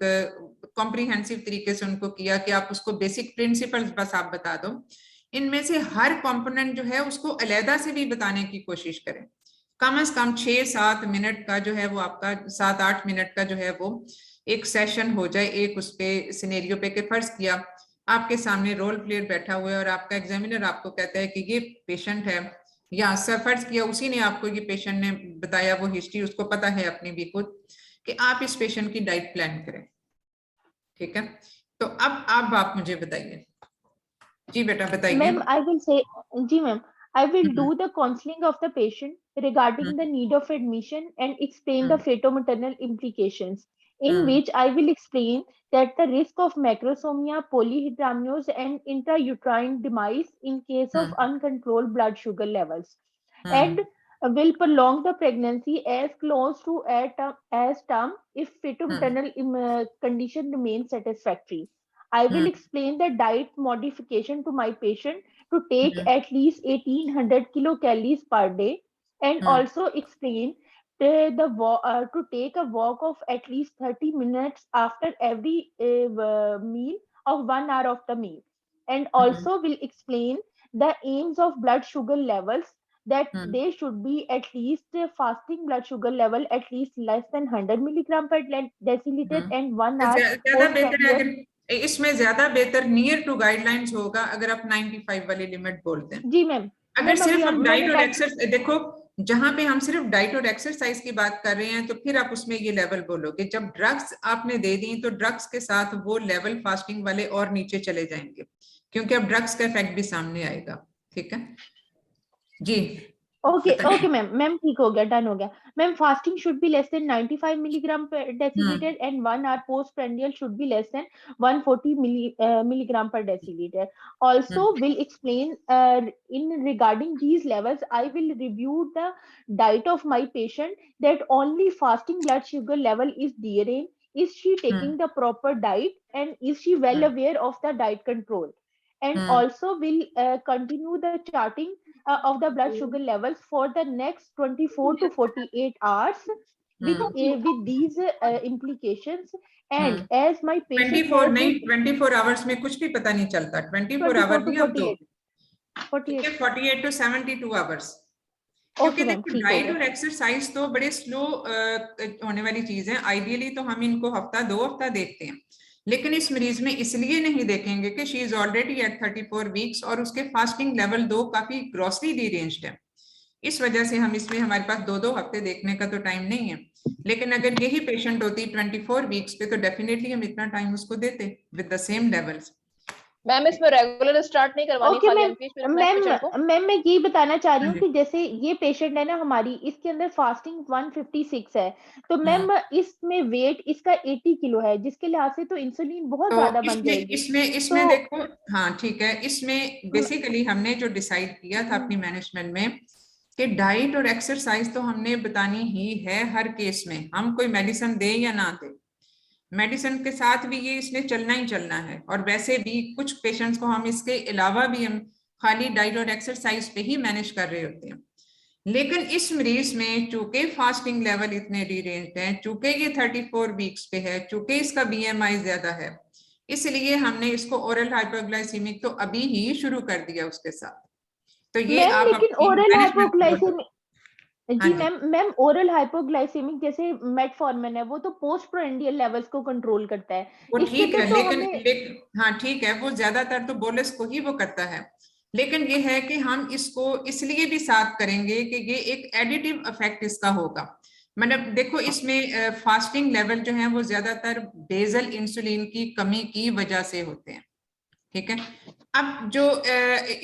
कॉम्प्रिहेंसिव तरीके से उनको किया कि आप उसको बेसिक प्रिंसिपल्स बस आप बता दो, इनमें से हर कंपोनेंट जो है उसको अलहदा से भी बताने की कोशिश करें कम से कम 6-7 मिनट का जो है वो आपका 7-8 मिनट का जो है वो एक सेशन हो जाए एक उस पे सिनेरियो पे, कि फर्ज किया आपके सामने रोल प्लेयर बैठा हुआ है और आपका एग्जामिनर आपको कहता है कि ये पेशेंट है, या सर फर्ज किया उसी ने आपको ये पेशेंट ने बताया, वो हिस्ट्री उसको पता है अपनी भी खुद, कि आप इस पेशेंट की डाइट प्लान करें। ठीक है, तो अब आप मुझे बताइए। जी बेटा बताइए। मैम आई विल से, जी ma'am, I will do the counseling of the patient regarding the need of admission and explain the fetal-maternal implications, in which I will explain that the risk of macrosomia, polyhydramnios, and intrauterine demise in case of uncontrolled blood sugar levels, and will prolong the pregnancy as close to as term if fetal-maternal condition remains satisfactory. I will explain the diet modification to my patient to take at least 1800 kilocalories per day, and also explain to take a walk of at least 30 minutes after every meal of 1 hour of the meal, and also will explain the aims of blood sugar levels, that they should be at least fasting blood sugar level at least less than 100 milligram per deciliter and 1 hour ज्यादा बेहतर है अगर इसमें ज्यादा बेहतर near to guidelines होगा अगर आप 95 वाली लिमिट बोलते हैं। जी मैम, अगर सिर्फ हम डाइट और एक्सरसाइज, देखो जहां पे हम सिर्फ डाइट और एक्सरसाइज की बात कर रहे हैं तो फिर आप उसमें ये लेवल बोलोगे, जब ड्रग्स आपने दे दी तो ड्रग्स के साथ वो लेवल फास्टिंग वाले और नीचे चले जाएंगे, क्योंकि अब ड्रग्स का इफेक्ट भी सामने आएगा। ठीक है जी, ओके मैम ठीक हो गया, डन हो गया ma'am. Fasting should be less than 95 milligram per deciliter and 1 hour postprandial should be less than 140 milligram per deciliter. Also will explain in regarding these levels, I will review the diet of my patient, that only fasting blood sugar level is dearranged, is she taking the proper diet, and is she well aware of the diet control, and also will continue the charting of the blood sugar levels for the next 24 to 48 hours with these implications. And as my patient 24 नहीं, 24 hours में कुछ भी पता नहीं चलता, 24 our नहीं, अब तो 48 to 72 आवर्स, क्योंकि देखो डाइट और एक्सरसाइज तो बड़े स्लो होने वाली चीज है। आइडियली तो हम इनको हफ्ता 2 हफ्ता देखते हैं, लेकिन इस मरीज में इसलिए नहीं देखेंगे कि she is already at 34 weeks और उसके फास्टिंग लेवल 2 काफी ग्रॉसली डिरेंज्ड है। इस वजह से हम इसमें, हमारे पास 2-2 हफ्ते देखने का तो टाइम नहीं है, लेकिन अगर यही पेशेंट होती 24 वीक्स पे तो डेफिनेटली हम इतना टाइम उसको देते with the same levels. Ma'am इसमें रेगुलर स्टार्ट नहीं करवानी, खाली मैम मैं ये बताना चाह रही हूँ कि जैसे ये पेशेंट है ना हमारी, इसके अंदर फास्टिंग 156 है, तो मैम इसमें वेट इसका 80 किलो है, जिसके लिहाज से तो इंसुलिन बहुत ज्यादा बन जाएगी। इसमें तो, देखो हाँ ठीक है, इसमें बेसिकली हमने जो डिसाइड किया था अपनी मैनेजमेंट में कि डाइट और एक्सरसाइज तो हमने बतानी ही है हर केस में, हम कोई मेडिसिन दे या ना दे, मेडिसिन के साथ भी ये इसने चलना ही चलना है। और वैसे भी कुछ पेशेंट्स को हम इसके अलावा भी हम खाली डाइट और एक्सरसाइज पे ही मैनेज कर रहे होते हैं, लेकिन इस मरीज में चूंकि फास्टिंग लेवल इतने डिरेंज्ड हैं, चूंकि ये 34 वीक्स पे है, चूंकि इसका BMI ज्यादा है, इसलिए हमने इसको ओरल हाइपोग्लाइसीमिक तो अभी ही शुरू कर दिया उसके साथ। तो ये आप लेकिन ओरल हाइपोग्लाइसीमिक, जी मैम ओरल हाइपोग्लाइसेमिक जैसे मेटफॉर्मिन है वो तो पोस्ट प्रेंडियल लेवल्स को कंट्रोल करता है, वो ठीक है, लेकिन हाँ ठीक है, वो ज्यादातर तो बोलस को ही वो करता है, लेकिन ये है कि हम इसको इसलिए भी साथ करेंगे कि ये एक एडिटिव इफेक्ट इसका होगा। मतलब देखो इसमें फास्टिंग लेवल जो है वो ज्यादातर बेसल इंसुलिन की कमी की वजह से होते हैं। ठीक है, अब जो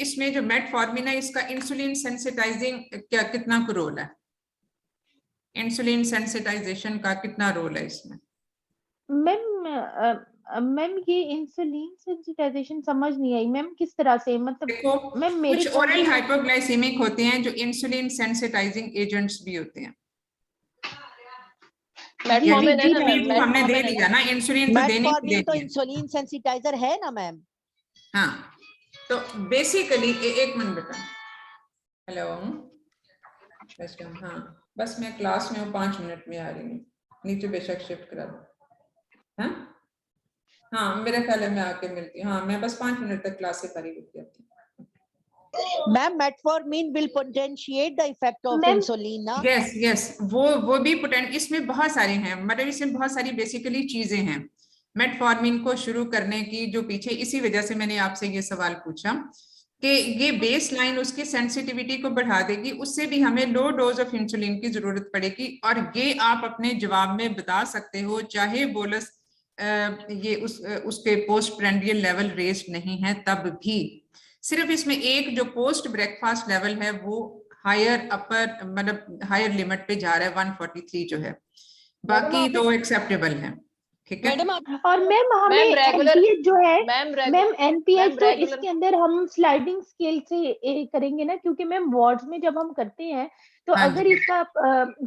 इसमें जो मेटफॉर्मिन है इसका इंसुलिन सेंसिटाइजिंग क्या कितना रोल है, इंसुलिन सेंसिटाइजेशन का कितना रोल है इसमें? मैम ये इंसुलिन सेंसिटाइजेशन समझ नहीं आई मैम, किस तरह से? मतलब देखो मैम मेरे कुछ ओरल हाइपोग्लाइसेमिक होते हैं जो इंसुलिन सेंसिटाइजिंग एजेंट्स भी होते हैं। मेटफॉर्मिन हमने दे दिया ना, इंसुलिन तो देने के लिए तो इंसुलिन सेंसिटाइजर है ना मैम। हाँ तो बेसिकली एक मिनट बेटा, हेलो हाँ बस मैं क्लास में हूँ, 5 मिनट में आ रही हूँ, नीचे बेशक शिफ्ट करा दो। हाँ मेरे ख्याल है मैं आके मिलती हूँ, हाँ मैं बस 5 मिनट तक क्लास से फारिग होती हूँ। Ma'am metformin will potentiate the effect of ma'am insulin ना। यस वो भी पोटेंट, इसमें बहुत सारे हैं, मतलब इसमें बहुत सारी बेसिकली चीजें हैं मेटफॉर्मिन को शुरू करने की जो पीछे, इसी वजह से मैंने आपसे ये सवाल पूछा कि ये बेस लाइन उसकी सेंसिटिविटी को बढ़ा देगी, उससे भी हमें लो डोज ऑफ इंसुलिन की जरूरत पड़ेगी। और ये आप अपने जवाब में बता सकते हो, चाहे बोलस ये उसके पोस्ट प्रेंडियल लेवल रेज नहीं है तब भी। सिर्फ इसमें एक जो पोस्ट ब्रेकफास्ट लेवल है वो हायर अपर मतलब हायर लिमिट पे जा रहा है 143 जो है, बाकी तो एक्सेप्टेबल है। ठीक है मैडम और मैम हमें रेगुलर एनपीएच जो है मैम एनपीएच मैम तो रेगुलर इसके अंदर हम स्लाइडिंग स्केल से करेंगे ना, क्योंकि मैम वार्ड्स में जब हम करते हैं तो हाँ अगर जी। इसका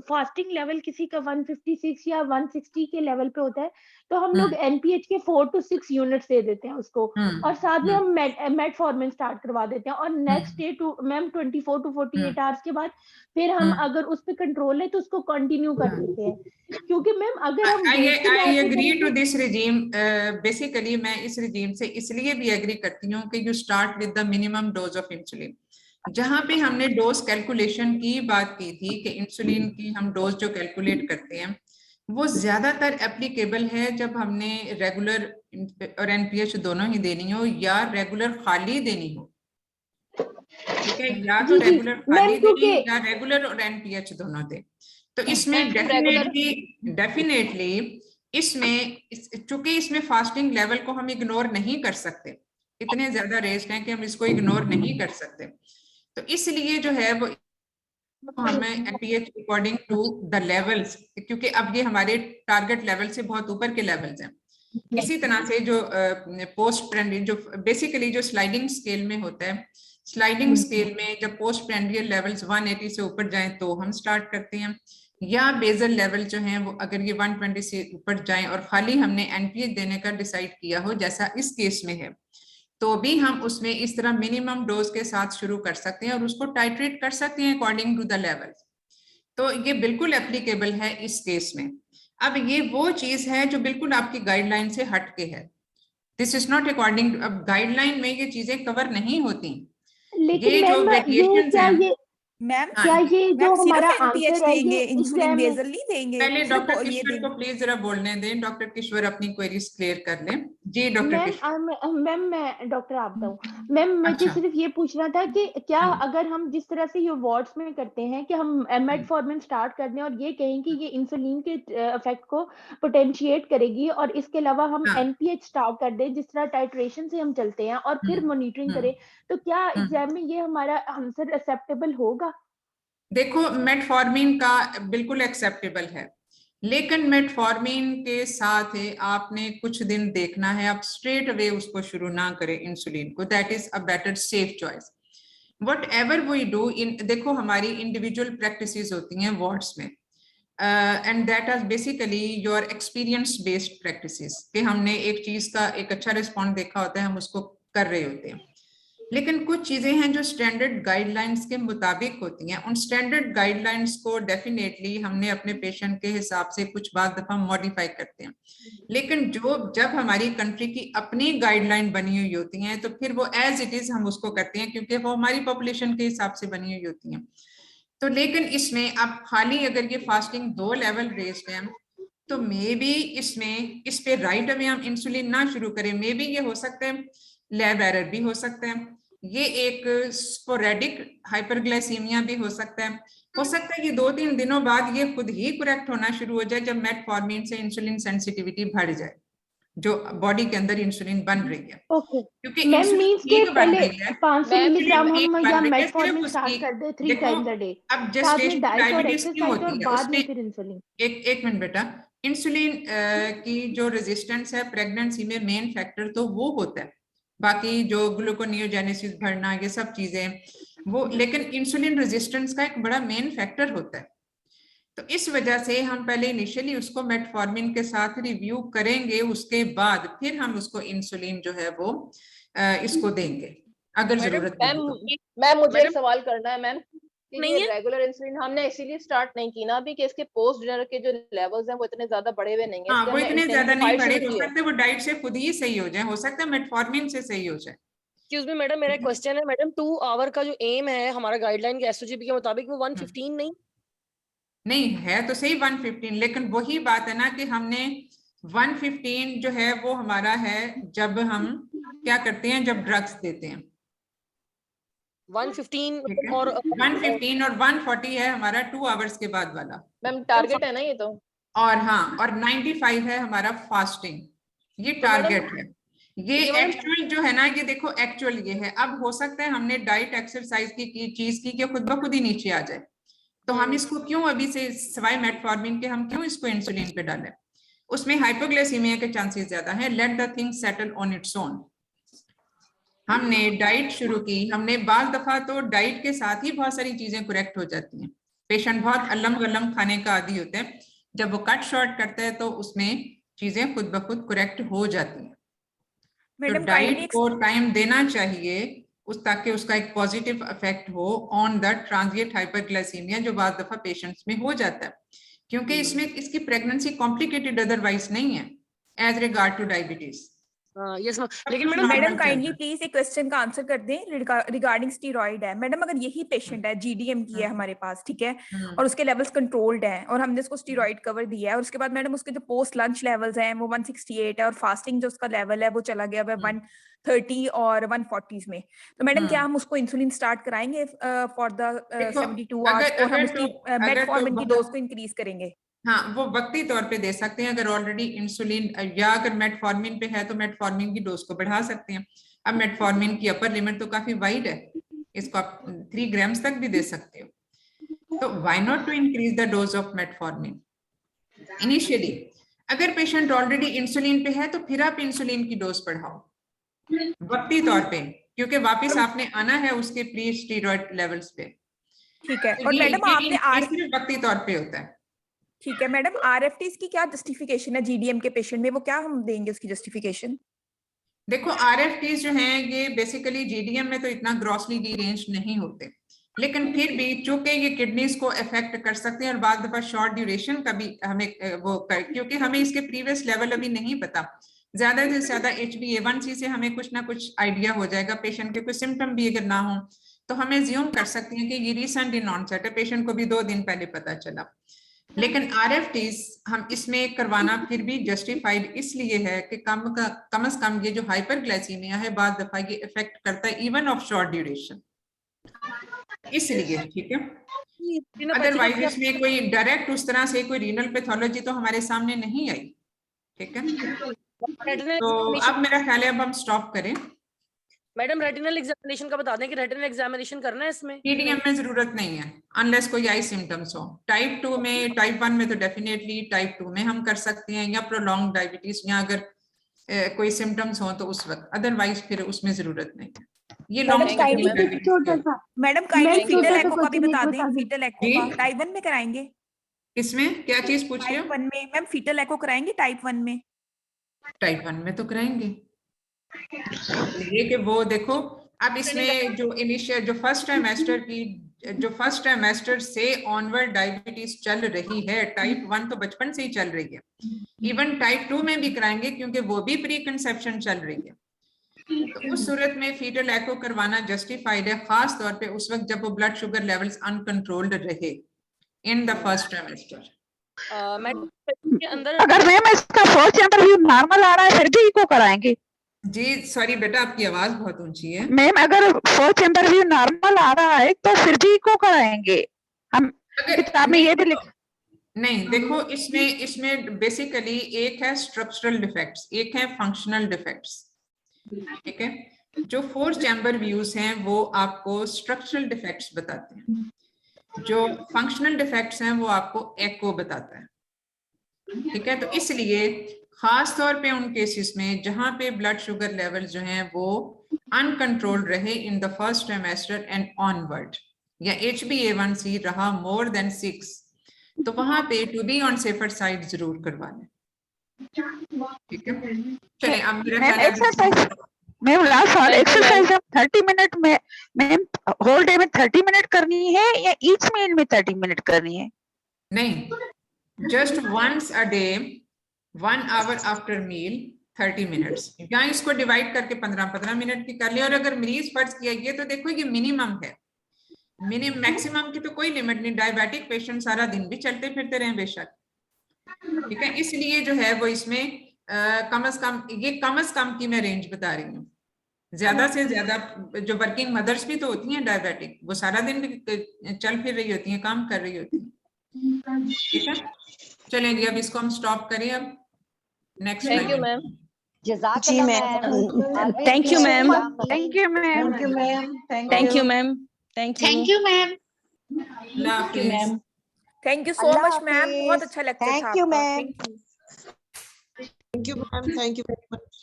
फास्टिंग लेवल किसी का 156 या 160 के लेवल पे होता है तो हम लोग एनपीएच के 4 to 6 यूनिट्स दे देते हैं उसको, और साथ में हम मेटफॉर्मिन स्टार्ट करवा देते हैं, और next day to ma'am 24 to 48 hours के बाद फिर हम अगर उस पे कंट्रोल है तो उसको कंटिन्यू कर देते हैं, क्योंकि मैम अगर हम I agree to this regime. बेसिकली मैं इस रिजीम से इसलिए भी एग्री करती हूँ कि you start with the minimum dose of insulin. जहां पे हमने डोज कैलकुलेशन की बात की थी कि इंसुलिन की हम डोज जो कैलकुलेट करते हैं वो ज्यादातर एप्लीकेबल है जब हमने रेगुलर और एनपीएच दोनों ही देनी हो या रेगुलर खाली देनी हो। ठीक है, या तो रेगुलर खाली देनी या रेगुलर और एनपीएच दोनों दे। तो इसमें डेफिनेटली इसमें चूंकि इसमें फास्टिंग लेवल को हम इग्नोर नहीं कर सकते, इतने ज्यादा रेस्ट हैं कि हम इसको इग्नोर नहीं कर सकते, तो इसलिए जो है वो हमें NPH according to the levels, क्योंकि अब ये हमारे टारगेट लेवल से बहुत ऊपर के लेवल्स हैं। इसी तरह से जो पोस्ट प्रेंडियल जो बेसिकली जो स्लाइडिंग स्केल में होता है, स्लाइडिंग स्केल में जब पोस्ट प्रेंडियल लेवल्स 180 से ऊपर जाएं तो हम स्टार्ट करते हैं, या बेजल लेवल जो है वो अगर ये 120 से ऊपर जाएं और खाली हमने एनपीएच देने का डिसाइड किया हो जैसा इस केस में है, तो भी हम उसमें इस तरह मिनिमम डोज के साथ शुरू कर सकते हैं और उसको टाइट्रेट कर सकते हैं अकॉर्डिंग टू द लेवल। तो ये बिल्कुल एप्लीकेबल है इस केस में। अब ये वो चीज है जो बिल्कुल आपकी गाइडलाइन से हटके है, दिस इज नॉट अकॉर्डिंग, अब गाइडलाइन में ये चीजें कवर नहीं होती। लेकिन ये जो वेरिएशंस हैं मैम क्या ये जो हमारा एनपीएच आंसर है देंगे, ये इंसुलिन एग्जाम में बेसल नहीं देंगे। पहले डॉक्टर ये किश्वर देंगे। को प्लीज जरा बोलने दें, डॉक्टर किश्वर अपनी क्वेरीज क्लियर कर लें। जी डॉक्टर किश्वर। मैम मैं डॉक्टर आपदा हूँ मैम, मुझे अच्छा। सिर्फ ये पूछना था कि क्या अगर हम जिस तरह से ये वार्ड्स में करते हैं कि हम मेटफॉर्मिन स्टार्ट कर दें और ये कहें कि ये इंसुलिन के इफेक्ट को पोटेंशिएट करेगी, और इसके अलावा हम एनपीएच स्टार्ट कर दें जिस तरह टाइट्रेशन से हम चलते हैं और फिर मॉनिटरिंग करें, तो क्या एग्जाम में ये हमारा आंसर एक्सेप्टेबल होगा? देखो मेटफॉर्मिन का बिल्कुल एक्सेप्टेबल है, लेकिन मेटफॉर्मिन के साथ आपने कुछ दिन देखना है, आप स्ट्रेट अवे उसको शुरू ना करें इंसुलिन को, that is a better safe choice. Whatever we do in, देखो हमारी इंडिविजुअल प्रैक्टिसेस होती हैं वार्ड्स में, and that are basically your experience based practices, कि हमने एक चीज का एक अच्छा रिस्पॉन्स देखा होता है, हम उसको कर रहे होते हैं। लेकिन कुछ चीजें हैं जो स्टैंडर्ड गाइडलाइंस के मुताबिक होती हैं, उन स्टैंडर्ड गाइडलाइंस को डेफिनेटली हमने अपने पेशेंट के हिसाब से कुछ बार दफा मॉडिफाई करते हैं, लेकिन जब हमारी कंट्री की अपनी गाइडलाइन बनी हुई होती हैं तो फिर वो एज इट इज हम उसको करते हैं, क्योंकि वो हमारी पॉपुलेशन के हिसाब से बनी हुई होती हैं। तो लेकिन इसमें अब खाली अगर ये फास्टिंग 2 लेवल रेस्ड है तो मे बी इसमें इस पे राइट अवे हम इंसुलिन ना शुरू करें, मे बी ये हो सकता है लैब एरर भी हो सकता है, ये एक स्पोरेडिक हाइपरग्लाइसीमिया भी हो सकता है ये 2-3 दिनों बाद ये खुद ही करेक्ट होना शुरू हो जाए जब मेटफॉर्मिन से इंसुलिन सेंसिटिविटी बढ़ जाए, जो बॉडी के अंदर इंसुलिन बन रही है। ओके क्योंकि मैम मींस के पहले 500 मिलीग्राम हम या सिर्फ मेटफॉर्मिन स्टार्ट कर दे 3 टाइम्स अ डे, अब साथ में जेस्टेशनल डाइट और डायबिटीज क्यों एक्सरसाइज और होती है बाद में उसमें, फिर इंसुलिन। एक मिनट बेटा, इंसुलिन की जो रेजिस्टेंस है प्रेगनेंसी में मेन फैक्टर तो वो होता है, बाकी जो ग्लूकोनियोजेनेसिस बढ़ना ये सब चीजें वो, लेकिन इंसुलिन रेजिस्टेंस का एक बड़ा मेन फैक्टर होता है। तो इस वजह से हम पहले इनिशियली उसको मेटफॉर्मिन के साथ रिव्यू करेंगे, उसके बाद फिर हम उसको इंसुलिन जो है वो इसको देंगे अगर जरूरत पड़ी। मैम मुझे एक सवाल करना है मैम, ये रेगुलर इंसुलिन हमने इसीलिए स्टार्ट नहीं की ना अभी कि इसके पोस्ट डिनर के जो लेवल्स हैं वो इतने ज्यादा बढ़े हुए नहीं है। हाँ वो इतने ज्यादा नहीं बढ़े, हो सकता है वो डाइट से खुद ही सही हो जाए, हो सकता है मेटफॉर्मिन से सही हो जाए, एक्सक्यूज मी मैडम, मेरा क्वेश्चन है मैडम, 2 आवर का जो एम है हमारा गाइडलाइन के एसओजीपी के मुताबिक, वो 115 नहीं है तो सही 115, लेकिन वही बात है ना कि हमने 115 जो है वो हमारा है जब हम क्या करते हैं, जब ड्रग्स देते हैं। 115 और 115 और 140 है हमारा 2 आवर्स के बाद वाला। मैम टारगेट है ना ये तो। और हाँ, और 95 है हमारा फास्टिंग, ये टारगेट है। ये एक्चुअल जो है ना, ये देखो एक्चुअल ये है। अब हो सकता है हमने डाइट एक्सरसाइज की चीज की कि खुद ब खुद ही नीचे आ जाए, तो हम इसको क्यों अभी से सिवाय मेटफॉर्मिन के हम क्यों इसको इंसुलिन पे डालें? उसमें हाइपोग्लाइसीमिया के चांसेस ज्यादा है। Let the thing settle on its own. हमने डाइट शुरू की, हमने बाल दफा तो डाइट के साथ ही बहुत सारी चीजें करेक्ट हो जाती हैं। पेशेंट बहुत अल्लम गल्लम खाने का आदी होते हैं, जब वो कट शॉर्ट करते हैं तो उसमें चीजें खुद ब खुद करेक्ट हो जाती हैं। तो डाइट को टाइम देना चाहिए उस, ताकि उसका एक पॉजिटिव इफेक्ट हो ऑन द ट्रांजिएंट हाइपरग्लाइसीमिया जो बाद दफा पेशेंट्स में हो जाता है, क्योंकि इसमें इसकी प्रेगनेंसी कॉम्प्लिकेटेड अदरवाइज नहीं है as regard to diabetes. Yes ma'am, लेकिन मैडम मैडम काइंडली प्लीज एक क्वेश्चन का आंसर कर दें रिगार्डिंग स्टीरॉइड है। मैडम अगर यही पेशेंट है, जीडीएम की है हमारे पास, ठीक है, और उसके लेवल्स कंट्रोल्ड हैं और हमने उसको स्टीरॉइड कवर दिया है, और उसके बाद मैडम उसके जो पोस्ट लंच लेवल्स हैं वो 168 है, और फास्टिंग जो उसका लेवल है वो चला गया है 130 और 140 में, तो मैडम क्या हम उसको इंसुलिन स्टार्ट कराएंगे फॉर द 72 आवर्स, और हम उसकी मेटफॉर्मिन की डोज को इंक्रीज करेंगे? हाँ, वो वक्ती तौर पे दे सकते हैं। अगर ऑलरेडी इंसुलिन या अगर मेटफॉर्मिन पे है तो मेटफॉर्मिन की डोज को बढ़ा सकते हैं। अब मेटफॉर्मिन की अपर लिमिट तो काफी वाइड है, इसको आप 3 ग्राम्स तक भी दे सकते हो, तो why not to increase the dose of metformin initially. अगर पेशेंट ऑलरेडी इंसुलिन पे है तो फिर आप इंसुलिन की डोज बढ़ाओ वक्ती तौर पे, क्योंकि वापस आपने आना है उसके प्री स्टीरॉइड लेवल्स पे। ठीक है। तो और मैडम आपने सिर्फ वक्ती तौर पे होता है। ठीक है मैडम, आरएफटीज की क्या जस्टिफिकेशन है जीडीएम के पेशेंट में, वो क्या हम देंगे उसकी जस्टिफिकेशन? देखो आरएफटीज जो हैं ये बेसिकली जीडीएम में तो इतना ग्रॉसली रीरेंज नहीं होते, लेकिन फिर भी चूंकि ये किडनीज को अफेक्ट कर सकते हैं और बाद दफा शॉर्ट ड्यूरेशन का भी हमें क्योंकि हमें इसके प्रीवियस लेवल अभी नहीं पता, ज्यादा से ज्यादा HbA1c से हमें कुछ ना कुछ आइडिया हो जाएगा। पेशेंट के कुछ सिम्टम भी अगर ना हो तो हमें ज्यूम कर सकते हैं कि ये रिसेंट इन ऑनसेट है, पेशेंट को भी 2 दिन पहले पता चला। लेकिन आरएफटीज हम इसमें करवाना फिर भी जस्टिफाइड इसलिए है कि कम से कम ये जो हाइपरग्लाइसीमिया है बाद दफा ये इफेक्ट करता है इवन ऑफ शॉर्ट ड्यूरेशन, इसलिए। ठीक है, अदरवाइज इसमें कोई डायरेक्ट उस तरह से कोई रीनल पैथोलॉजी तो हमारे सामने नहीं आई। ठीक है, तो अब मेरा ख्याल है अब हम स्टॉप करें। मैडम रेटिनल एग्जामिनेशन का बता दें कि रेटिनल एग्जामिनेशन करना है इसमें? टीडीएम में जरूरत नहीं है अनलेस कोई आई सिम्टम्स हो। टाइप 2 में, टाइप 1 में तो डेफिनेटली टाइप 2 में हम कर सकते हैं, या प्रोलॉन्ग डायबिटीज, या अगर कोई सिम्टम्स हो तो उस वक्त, अदरवाइज फिर उसमें जरूरत नहीं है। ये लॉन्ग मैडम काइंडली फीटल एको का भी बता दें, फीटल एको का टाइप 1 में कराएंगे? किसमें क्या चीज पूछ रहे हो? टाइप 1 में मैम फीटल एको कराएंगे टाइप 1 में? टाइप 1 में तो कराएंगे, ये कि वो देखो अब इसमें जो इनिशियल जो फर्स्ट ट्राइमेस्टर से ऑनवर्ड डायबिटीज चल रही है, टाइप 1 तो बचपन से ही चल रही है, इवन टाइप 2 में भी कराएंगे क्योंकि वो भी प्री कंसेप्शन चल रही है। तो उस सूरत में फीटल एको करवाना जस्टिफाइड है, खास तौर पे उस वक्त जब वो ब्लड शुगर लेवल्स अनकंट्रोल्ड रहे इन द फर्स्ट ट्राइमेस्टर। अगर मैम इसका फर्स्ट इंटरव्यू नॉर्मल आ रहा है फिर भी इको कराएंगे? जी सॉरी बेटा, आपकी आवाज बहुत ऊंची है। मैम अगर फर्स्ट इंटरव्यू नॉर्मल आ रहा है तो फिर भी इको कराएंगे हम? किताब में ये भी लिखा नहीं, देखो इसमें बेसिकली एक है स्ट्रक्चरल डिफेक्ट्स, एक है फंक्शनल डिफेक्ट्स। ठीक है, जो 4 चैम्बर व्यूज हैं वो आपको स्ट्रक्चरल डिफेक्ट्स बताते हैं, जो फंक्शनल डिफेक्ट्स हैं वो आपको एको बताता है। ठीक है, तो इसलिए खास तौर पे उन केसेस में जहां पे ब्लड शुगर लेवल जो हैं वो अनकंट्रोल्ड रहे in the first trimester and onward, या HbA1c रहा मोर देन 6, तो वहां पे to be on safer side जरूर करवा लें। ठीक है, चलिए अब मेरा मैम लास्ट सवाल, एक्सरसाइज हम 30 मिनट में मैम होल डे में 30 मिनट करनी है या ईच मील में 30 मिनट करनी है? नहीं, just once a day 1 hour after meal 30 minutes. यहाँ इसको डिवाइड करके 15-15 मिनट की कर लिया। और अगर मरीज फर्ज किया ये तो देखो ये मिनिमम है, मैक्सिमम की तो कोई लिमिट नहीं। डायबिटिक पेशेंट सारा दिन भी चलते फिरते रहे बेशक, ठीक है। इसलिए जो है वो इसमें कम से कम की मैं रेंज बता रही हूँ। ज्यादा से ज्यादा जो वर्किंग मदर्स भी तो होती हैं डायबिटिक, वो सारा दिन चल फिर रही होती हैं, काम कर रही होती हैं, ठीक है। चलेंगे अब इसको हम स्टॉप करें। अब नेक्स्ट थैंक यू मैम। जी ma'am, Thank you, ma'am. Thank you, ma'am. Thank you, ma'am. Thank you, ma'am. Thank you. Thank you, ma'am. Allah Hafiz. Thank you so Allah much ma'am, बहुत Hafiz. अच्छा lecture था Thank you, आपका। ma'am. Thank you. Thank you, ma'am. Thank you very much.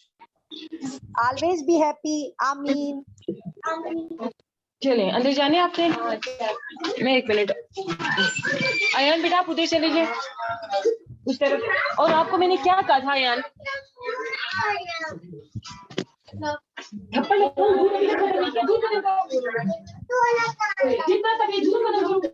Always be happy. Ameen. चलें अंदर जाने आपने। मैं 1 minute, Ayan बेटा आप उधर चले जाइए उस तरफ। और आपको मैंने क्या कहा था अयान, थप्पड़ लगता है, दूध लगता है, दूध लगता है। जितना तक ये दूध